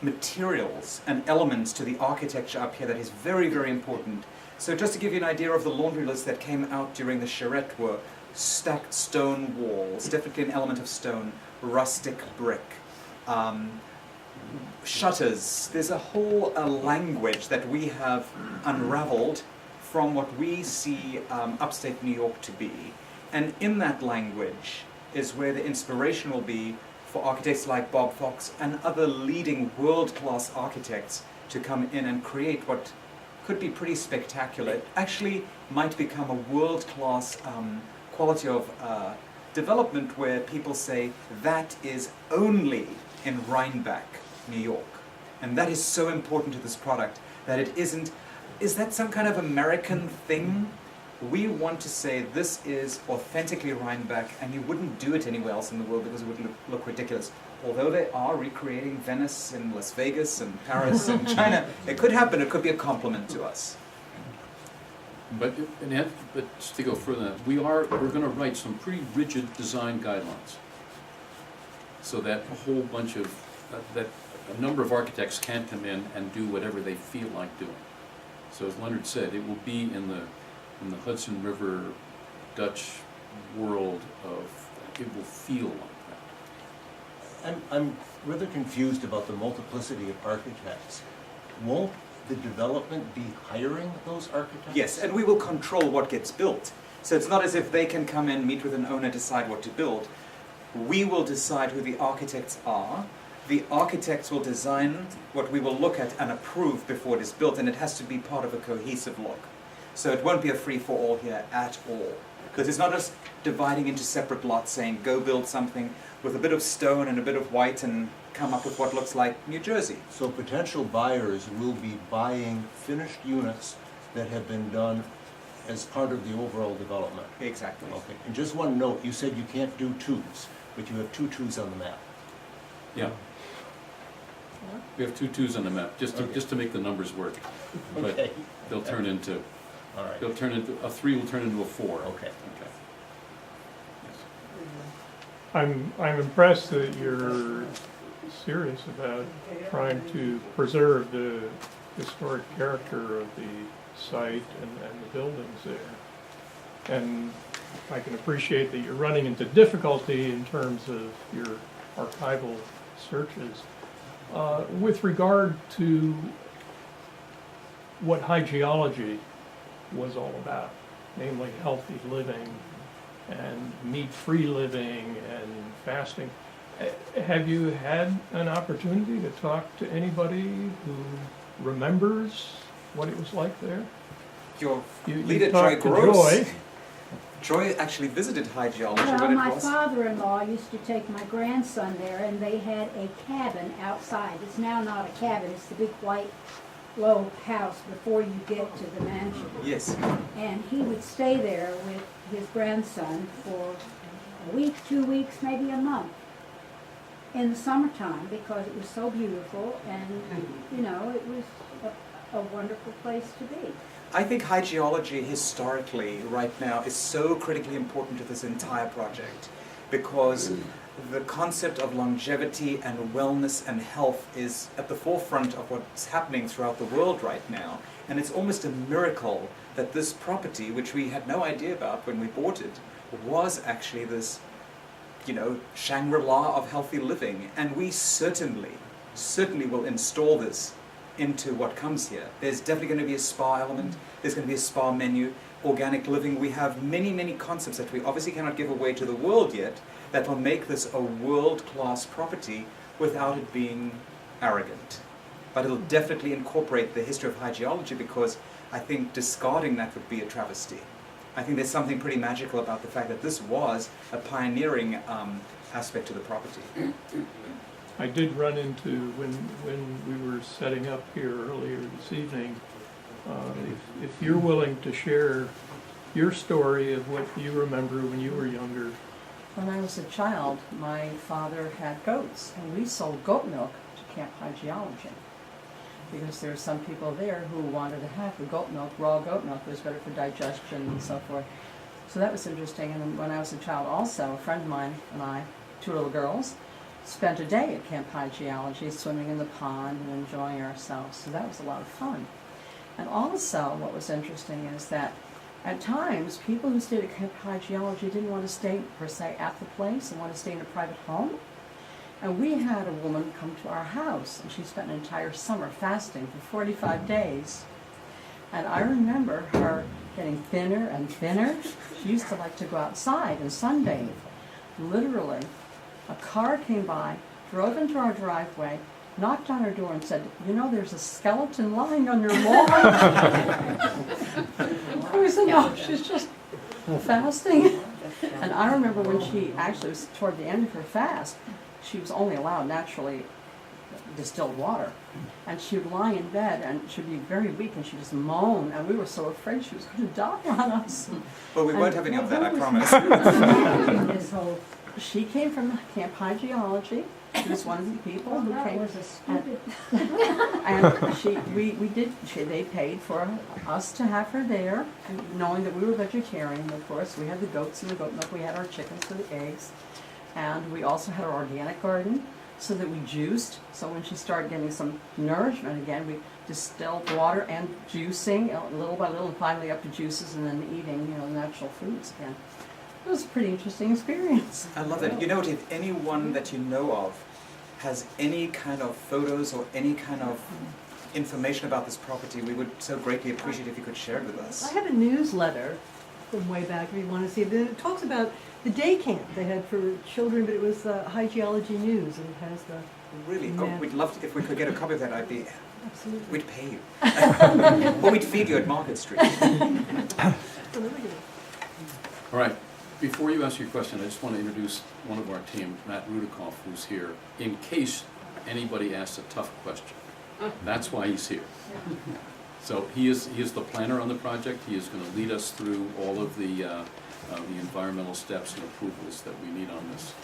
materials and elements to the architecture up here that is very, very important. So just to give you an idea of the laundry list that came out during the charrette were stacked stone walls, definitely an element of stone, rustic brick, shutters. There's a whole language that we have unraveled from what we see upstate New York to be. And in that language is where the inspiration will be for architects like Bob Fox and other leading world-class architects to come in and create what could be pretty spectacular. It actually might become a world-class quality of development where people say that is only in Rhinebeck, New York. And that is so important to this product, that it isn't, is that some kind of American thing? We want to say this is authentically Rhinebeck, and you wouldn't do it anywhere else in the world because it would look ridiculous. Although they are recreating Venice and Las Vegas and Paris and China, it could happen, it could be a compliment to us. But just to go further, we're going to write some pretty rigid design guidelines, so that a whole bunch of that a number of architects can't come in and do whatever they feel like doing. So as Leonard said, it will be in the Hudson River Dutch world of, it will feel like that. I'm rather confused about the multiplicity of architects. Won't the development be hiring those architects? Yes, and we will control what gets built. So it's not as if they can come in, meet with an owner, decide what to build. We will decide who the architects are. The architects will design what we will look at and approve before it is built, and it has to be part of a cohesive look. So it won't be a free-for-all here at all. Because it's not just dividing into separate lots saying, go build something with a bit of stone and a bit of white and come up with what looks like New Jersey. So potential buyers will be buying finished units that have been done as part of the overall development. Exactly. Okay, and just one note, you said you can't do twos, but you have 2 twos on the map. Yeah. We have 2 twos on the map, just to make the numbers work. But Okay. they'll turn into, All right. they'll turn into, a 3 will turn into a 4. Okay. Okay. Yes. I'm impressed that you're serious about trying to preserve the historic character of the site and the buildings there. And I can appreciate that you're running into difficulty in terms of your archival searches. With regard to what high geology was all about, namely healthy living and meat-free living and fasting, Have you had an opportunity to talk to anybody who remembers what it was like there? Your You leader, Joy talked to Gross. Joy. Joy actually visited High Geology Well, when my it was. father-in-law used to take my grandson there, and they had a cabin outside. It's now not a cabin, it's the big white low house before you get to the mansion. Yes. And he would stay there with his grandson for a week, 2 weeks, maybe a month in the summertime, because it was so beautiful, and, you know, it was a wonderful place to be. I think high geology historically right now is so critically important to this entire project because the concept of longevity and wellness and health is at the forefront of what's happening throughout the world right now. And it's almost a miracle that this property, which we had no idea about when we bought it, was actually this, you know, Shangri-La of healthy living. And we certainly will install this into what comes here. There's definitely going to be a spa element, there's going to be a spa menu, organic living. We have many concepts that we obviously cannot give away to the world yet that will make this a world-class property without it being arrogant. But it'll definitely incorporate the history of high geology, because I think discarding that would be a travesty. I think there's something pretty magical about the fact that this was a pioneering aspect to the property. I did run into, when we were setting up here earlier this evening, if you're willing to share your story of what you remember when you were younger. When I was a child, my father had goats, and we sold goat milk to Camp High Geology, because there were some people there who wanted to have the goat milk, raw goat milk. It was better for digestion and so forth. So that was interesting. And when I was a child also, a friend of mine and I, 2 little girls, spent a day at Camp High Geology, swimming in the pond and enjoying ourselves. So that was a lot of fun. And also, what was interesting is that at times, people who stayed at Camp High Geology didn't want to stay, per se, at the place and want to stay in a private home. And we had a woman come to our house, and she spent an entire summer fasting for 45 days. And I remember her getting thinner and thinner. She used to like to go outside and sunbathe. Literally, a car came by, drove into our driveway, knocked on her door and said, "You know, there's a skeleton lying on your lawn." We said, "No, she's just fasting." And I remember when she actually was toward the end of her fast, she was only allowed naturally distilled water. And she would lie in bed and she'd be very weak and she'd just moan, and we were so afraid she was going to die on us. Well, we won't have any of that, I promise. This whole, She came from Camp High Geology. She was one of the people who that came. was a stupid, And they paid for us to have her there, and knowing that we were vegetarian, of course. We had the goats and the goat milk, we had our chickens for the eggs, and we also had our organic garden, so that we juiced. So when she started getting some nourishment again, we distilled water and juicing, little by little, and finally up to juices, and then eating, you know, natural foods again. It was a pretty interesting experience. I love that. You know what, if anyone that you know of has any kind of photos or any kind of information about this property, we would so greatly appreciate if you could share it with us. I have a newsletter from way back if you want to see it. It talks about the day camp they had for children, but it was High Geology News, and it has the... Really? Oh, Yeah. we'd love to, if we could get a copy of that, Absolutely. we'd pay you. Or we'd feed you at Market Street. All right, before you ask your question, I just want to introduce one of our team, Matt Rudikoff, who's here, in case anybody asks a tough question. That's why he's here. So he is the planner on the project. He is going to lead us through all of the environmental steps and approvals that we need on this.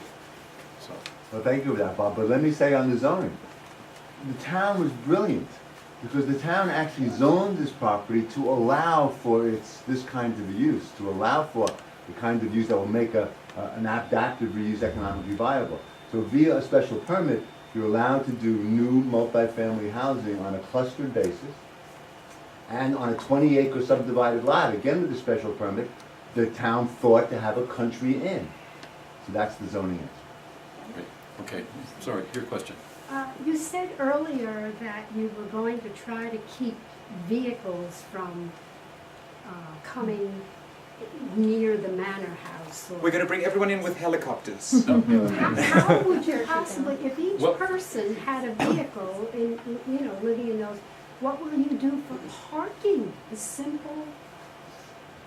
So, Well, thank you for that, Bob, but let me say on the zoning. The town was brilliant, because the town actually zoned this property to allow for this kind of use, to allow for the kind of use that will make an adaptive reuse economically viable. So via a special permit, you're allowed to do new multifamily housing on a clustered basis and on a 20-acre subdivided lot. Again, with the special permit, the town thought to have a country inn. So that's the zoning answer. okay, sorry, your question. You said earlier that you were going to try to keep vehicles from coming near the manor house. We're going to bring everyone in with helicopters. How would you possibly, if each Well- person had a vehicle, and, you know, Lydia knows, what will you do for parking? A simple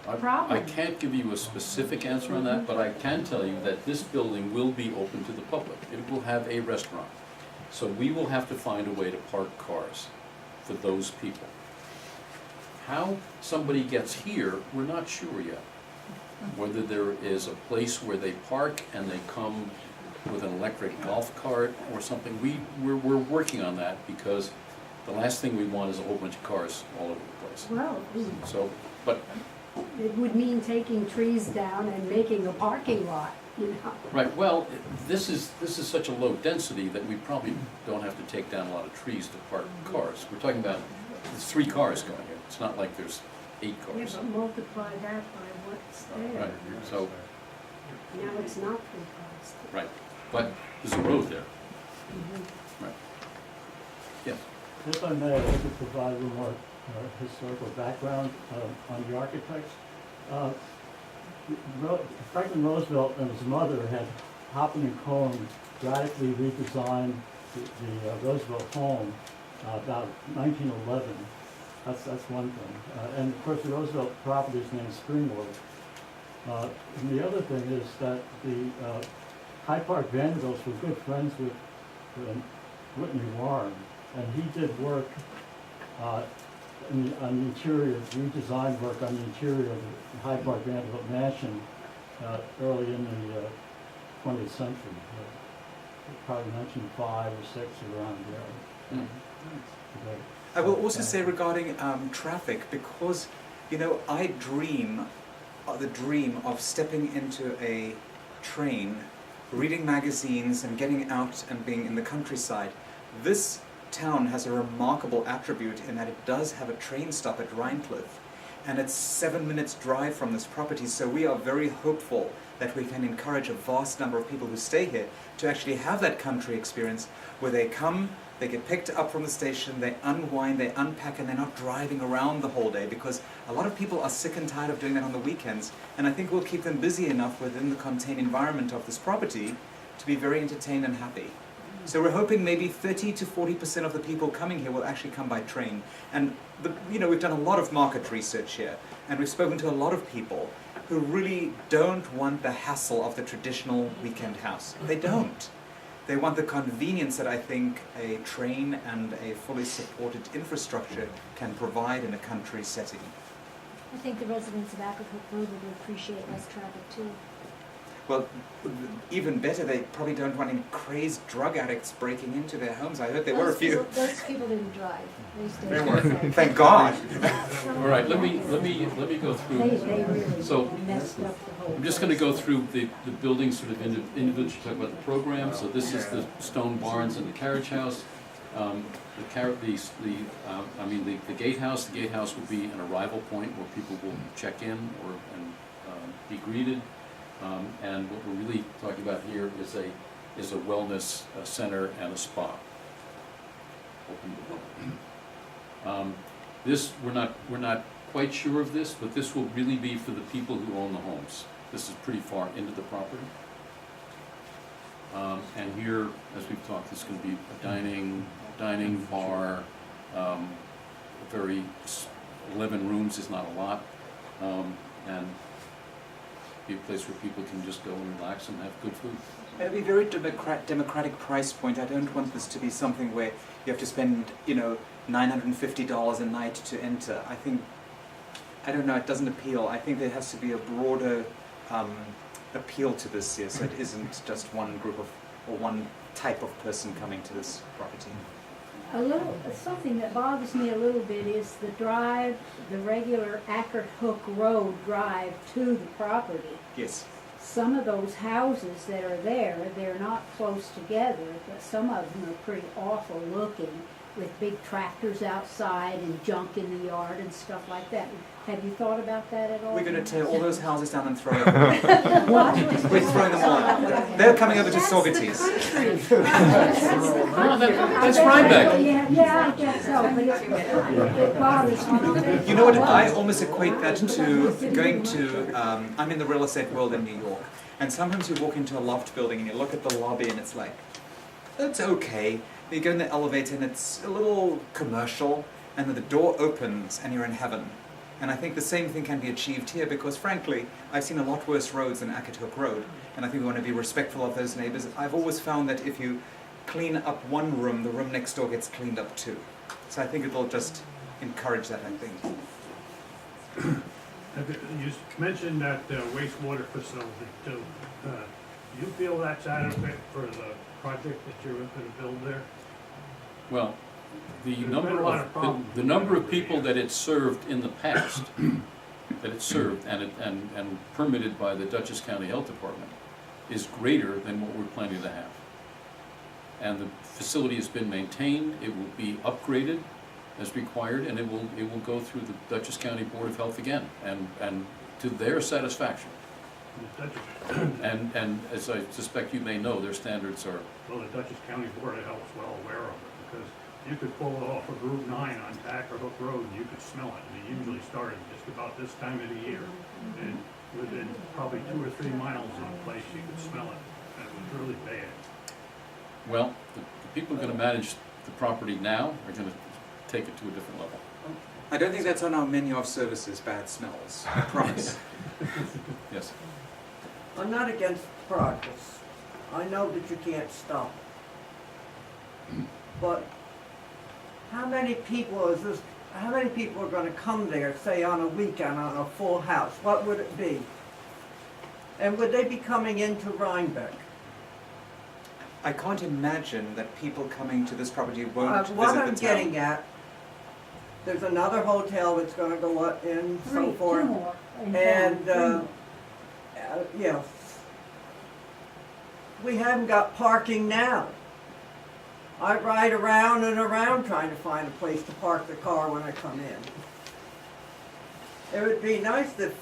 I problem. can't give you a specific answer on that, but I can tell you that this building will be open to the public. It will have a restaurant. So we will have to find a way to park cars for those people. How somebody gets here, we're not sure yet. Whether there is a place where they park and they come with an electric golf cart or something, we're working on that, because the last thing we want is a whole bunch of cars all over the place. Well, So, but, it would mean taking trees down and making a parking lot, you know? right, well, this is such a low density that we probably don't have to take down a lot of trees to park cars. We're talking about, there's 3 cars going here. It's not like there's 8 Yeah, cars. but multiply that by what's there. Right, so, Now it's not 3 cars. right, but there's a road there. Right. Yes. If I may, I'd like to provide a little more historical background on the architects. Franklin Roosevelt and his mother had Hoppen and Cohen radically redesigned the Roosevelt home about 1911. That's one thing. And of course, the Roosevelt property is named Springwood. And the other thing is that the Hyde Park Vanderbilts were good friends with Whitney Warren, and he did work on the interior, redesigned work on the interior of the Hyde Park Vanderbilt mansion early in the 20th century, probably 1905 or 6, around there. Okay. I will also say regarding traffic, because, you know, I dream the dream of stepping into a train, reading magazines and getting out and being in the countryside. This town has a remarkable attribute in that it does have a train stop at Rhinecliff, and it's 7 minutes drive from this property, so we are very hopeful that we can encourage a vast number of people who stay here to actually have that country experience where they come, they get picked up from the station, they unwind, they unpack, and they're not driving around the whole day, because a lot of people are sick and tired of doing that on the weekends, and I think we'll keep them busy enough within the contained environment of this property to be very entertained and happy. So we're hoping maybe 30 to 40% of the people coming here will actually come by train. And we've done a lot of market research here, and we've spoken to a lot of people who really don't want the hassle of the traditional weekend house. They don't. They want the convenience that I think a train and a fully supported infrastructure can provide in a country setting. I think the residents of Ackerhook Road would appreciate less traffic too. Well, even better, they probably don't want any crazed drug addicts breaking into their homes. I heard there were a few. Those people didn't drive. They stayed There were. inside. Thank God. All right, let me go through. They really So, messed up the whole I'm just going to go through the buildings sort of individually, talk about the program. So this is the stone barns and the carriage house. The gatehouse. The gatehouse will be an arrival point where people will check in and be greeted. And what we're really talking about here is a wellness center and a spa. Open to the public. This we're not quite sure of this, but this will really be for the people who own the homes. This is pretty far into the property. And here, as we've talked, this is going to be a dining bar. 11 rooms is not a lot, and be a place where people can just go and relax and have good food. It'll be a very democratic price point. I don't want this to be something where you have to spend, $950 a night to enter. I don't know, it doesn't appeal. I think there has to be a broader appeal to this here, so it isn't just one group or one type of person coming to this property. Something that bothers me a little bit is the drive, the regular Ackerhook Road drive to the property. Yes. Some of those houses that are there, they're not close together, but some of them are pretty awful looking. with big tractors outside and junk in the yard and stuff like that. Have you thought about that at all? We're going to tear all those houses down and throw them. What? We're throwing them all out. They're coming over to Saugerties. That's Rhinebeck. Yeah, I guess so, but it bothers me. You know what? I almost equate that to going to. I'm in the real estate world in New York, and sometimes you walk into a loft building and you look at the lobby and it's like, it's okay. You go in the elevator and it's a little commercial, and then the door opens and you're in heaven. And I think the same thing can be achieved here because, frankly, I've seen a lot worse roads than Accotook Road, and I think we want to be respectful of those neighbors. I've always found that if you clean up one room, the room next door gets cleaned up too. So I think it will just encourage that, I think. You mentioned that wastewater facility too. Do you feel that's adequate for the project that you're going to build there? Well, the There's been number a lot of, of problems the number of people that it served in the past, that it served and permitted by the Dutchess County Health Department is greater than what we're planning to have. And the facility has been maintained, it will be upgraded as required, and it will go through the Dutchess County Board of Health again, and to their satisfaction. And as I suspect you may know, their standards are. Well, the Dutchess County Board of Health is well aware of it, because you could pull it off of Route 9 on Tacker Hook Road and you could smell it. And it usually started just about this time of the year. And within probably 2 or 3 miles of the place, you could smell it. And it was really bad. Well, the people who are going to manage the property now are going to take it to a different level. I don't think that's on our menu of services, bad smells. I promise. Yes. I'm not against progress. I know that you can't stop it. But how many people are going to come there, say on a weekend, on a full house? What would it be? And would they be coming into Rhinebeck? I can't imagine that people coming to this property won't visit the What town. I'm getting at, there's another hotel that's going to go up in, so forth. Two more in And, town. yeah. We haven't got parking now. I ride around and around trying to find a place to park the car when I come in. It would be nice if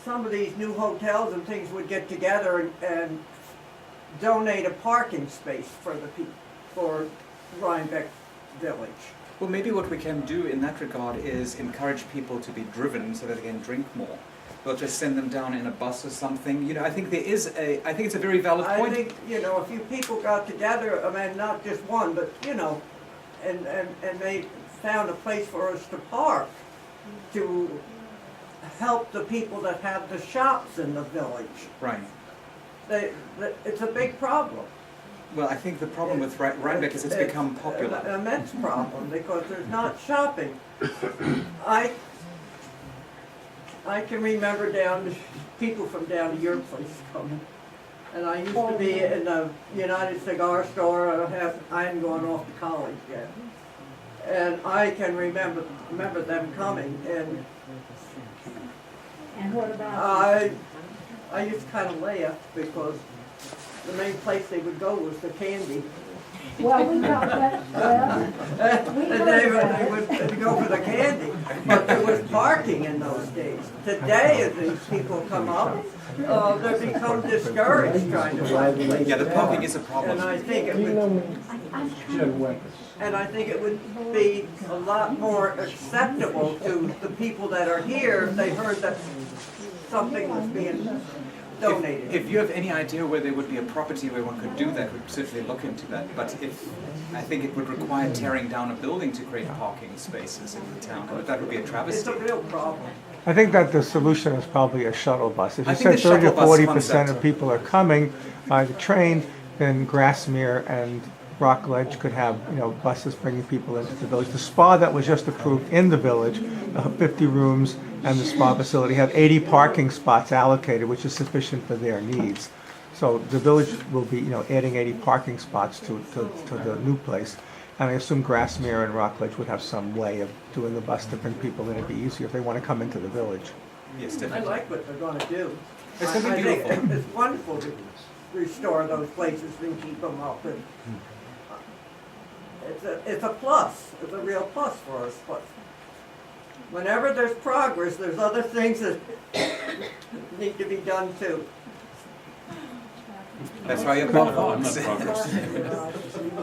some of these new hotels and things would get together and donate a parking space for the people, for Rhinebeck Village. Well, maybe what we can do in that regard is encourage people to be driven so that they can drink more. We'll just send them down in a bus or something. You know, I think it's a very valid point. I think, you know, if you people got together, I mean, not just one, but, you know, and they found a place for us to park to help the people that have the shops in the village. Right. It's a big problem. Well, I think the problem with Rhinebeck is it's become popular. An immense problem because there's not shopping. I can remember people from down to your place coming. And I used to be in the United Cigar Store. I hadn't gone off to college yet. And I can remember them coming. And what about? I used to kind of laugh because the main place they would go was the candy. Well, we got that, And they would go for the candy, but there was parking in those days. Today, as these people come up, they become discouraged trying to find places. Yeah, the parking is a problem. And I think it would be a lot more acceptable to the people that are here if they heard that something was being donated. If you have any idea where there would be a property where one could do that, we'd certainly look into that. But I think it would require tearing down a building to create parking spaces in the town. That would be a travesty. It's a real problem. I think that the solution is probably a shuttle bus. If I you think said the 30 or shuttle bus 40% concept- of people are coming by the train, then Grassmere and Rockledge could have, buses bringing people into the village. The spa that was just approved in the village, 50 rooms, and the spa facility have 80 parking spots allocated, which is sufficient for their needs. So the village will be, adding 80 parking spots to the new place. And I assume Grassmere and Rockledge would have some way of doing the bus to bring people in. It'd be easier if they want to come into the village. Yes, I definitely. like what they're going to do. It's going to be I think beautiful. it's wonderful to restore those places and keep them up. it's a plus, it's a real plus for us, but whenever there's progress, there's other things that need to be done too. That's why you're I'm called. not progress.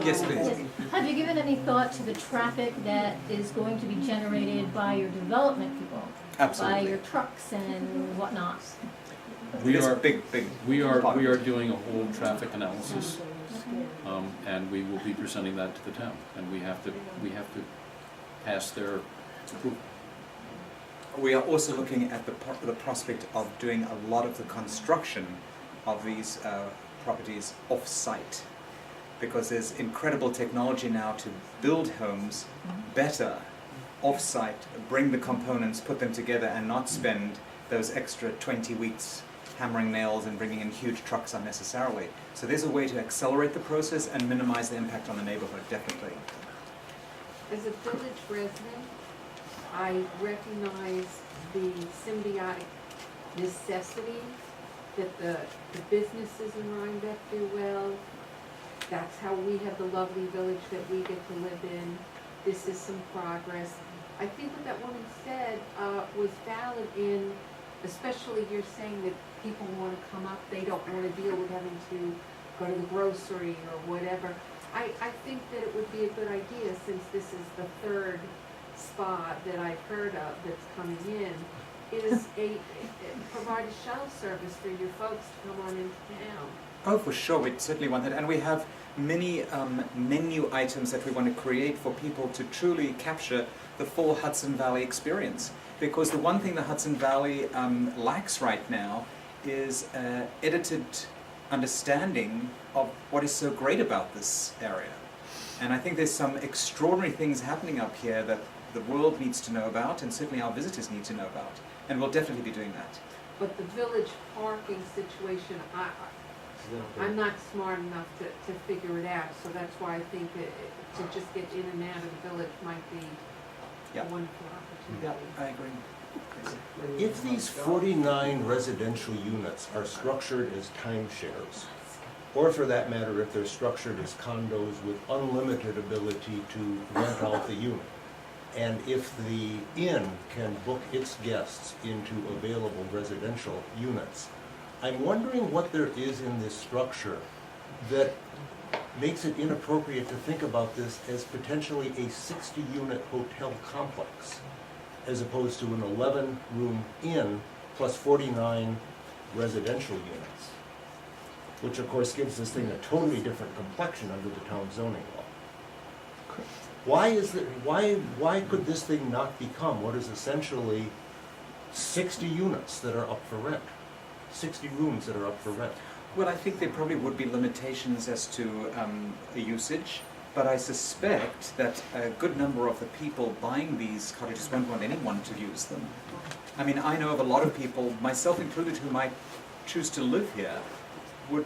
Yes, please. Have you given any thought to the traffic that is going to be generated by your development people? Absolutely. By your trucks and whatnot? We It's are, big. we are doing a whole traffic analysis, and we will be presenting that to the town, and we have to pass their approval. We are also looking at the prospect of doing a lot of the construction of these properties off-site, because there's incredible technology now to build homes better off-site, bring the components, put them together, and not spend those extra 20 weeks hammering nails and bringing in huge trucks unnecessarily. So there's a way to accelerate the process and minimize the impact on the neighborhood, definitely. As a village resident, I recognize the symbiotic necessity that the businesses in Rhinebeck do well. That's how we have the lovely village that we get to live in. This is some progress. I think what that woman said was valid in, especially you're saying that people want to come up, they don't want to deal with having to go to the grocery or whatever. I think that it would be a good idea, since this is the third spa that I've heard of that's coming in, is provide a shuttle service for your folks to come on into town. Oh, for sure, we certainly want that. And we have many menu items that we want to create for people to truly capture the full Hudson Valley experience. Because the one thing the Hudson Valley lacks right now is edited understanding of what is so great about this area. And I think there's some extraordinary things happening up here that the world needs to know about, and certainly our visitors need to know about. And we'll definitely be doing that. But the village parking situation, I'm not smart enough to figure it out, so that's why I think that to just get in and out of the village might be a wonderful opportunity. I agree. If these 49 residential units are structured as timeshares, or for that matter, if they're structured as condos with unlimited ability to rent out the unit, and if the inn can book its guests into available residential units, I'm wondering what there is in this structure that makes it inappropriate to think about this as potentially a 60-unit hotel complex, as opposed to an 11-room inn plus 49 residential units, which of course gives this thing a totally different complexion under the town zoning law. Why could this thing not become what is essentially 60 units that are up for rent? 60 rooms that are up for rent? Well, I think there probably would be limitations as to usage, but I suspect that a good number of the people buying these cottages won't want anyone to use them. I mean, I know of a lot of people, myself included, who might choose to live here, would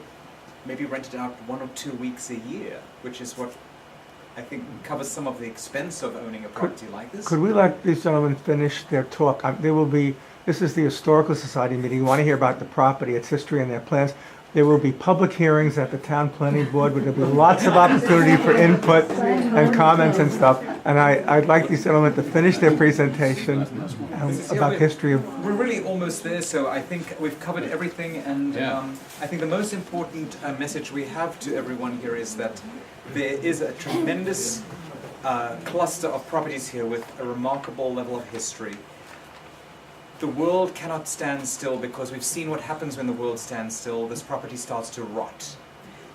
maybe rent it out 1 or 2 weeks a year, which is what I think covers some of the expense of owning a property like this. Could we let these gentlemen finish their talk? This is the Historical Society meeting. You want to hear about the property, its history, and their plans. There will be public hearings at the Town Planning Board, where there'll be lots of opportunity for input and comments and stuff. And I'd like these gentlemen to finish their presentation about history of... We're really almost there, so I think we've covered everything, and I think the most important message we have to everyone here is that there is a tremendous cluster of properties here with a remarkable level of history. The world cannot stand still, because we've seen what happens when the world stands still. This property starts to rot.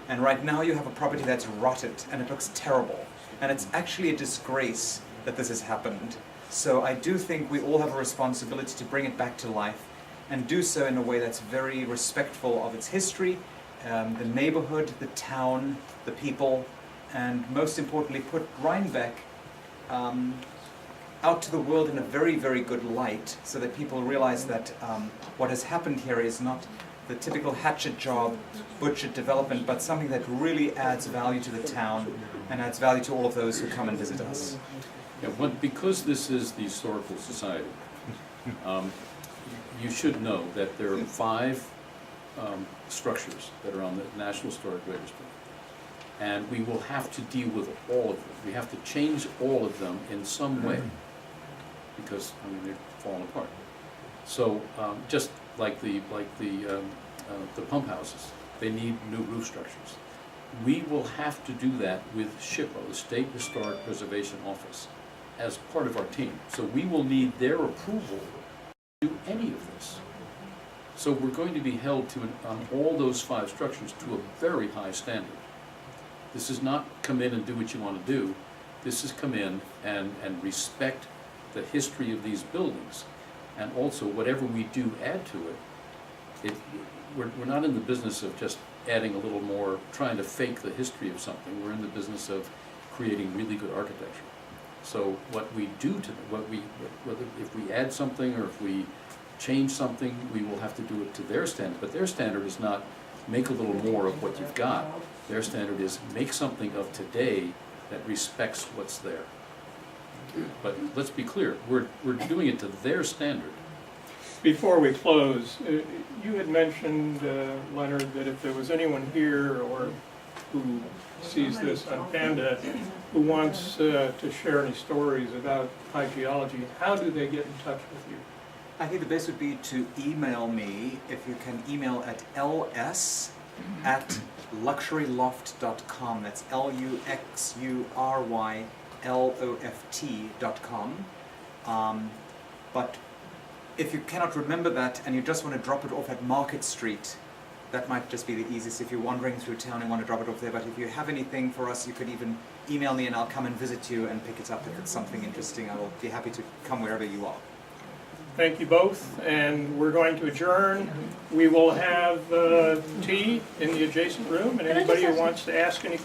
And right now you have a property that's rotted, and it looks terrible. And it's actually a disgrace that this has happened. So I do think we all have a responsibility to bring it back to life, and do so in a way that's very respectful of its history, the neighborhood, the town, the people, and most importantly put Rhinebeck out to the world in a very, very good light, so that people realize that what has happened here is not the typical hatchet job, butchered development, but something that really adds value to the town and adds value to all of those who come and visit us. Yeah, because this is the Historical Society, you should know that there are 5 structures that are on the National Historic Register. And we will have to deal with all of them. We have to change all of them in some way, because, I mean, they're falling apart. So, just like the pump houses, they need new roof structures. We will have to do that with SHPO, the State Historic Preservation Office, as part of our team. So we will need their approval to do any of this. So we're going to be held to, on all those 5 structures, to a very high standard. This is not come in and do what you want to do. This is come in and respect the history of these buildings. And also, whatever we do add to it, we're not in the business of just adding a little more, trying to fake the history of something. We're in the business of creating really good architecture. So what we do to whether if we add something or if we change something, we will have to do it to their standard. But their standard is not make a little more of what you've got. Their standard is make something of today that respects what's there. But let's be clear, we're doing it to their standard. Before we close, you had mentioned, Leonard, that if there was anyone here or who sees this on Panda who wants to share any stories about high geology, how do they get in touch with you? I think the best would be to email me, if you can email at ls@luxuryloft.com. That's luxuryloft.com. But if you cannot remember that and you just want to drop it off at Market Street, that might just be the easiest if you're wandering through town and want to drop it off there. But if you have anything for us, you could even email me and I'll come and visit you and pick it up if it's something interesting. I will be happy to come wherever you are. Thank you both, and we're going to adjourn. We will have tea in the adjacent room, and anybody who wants to ask any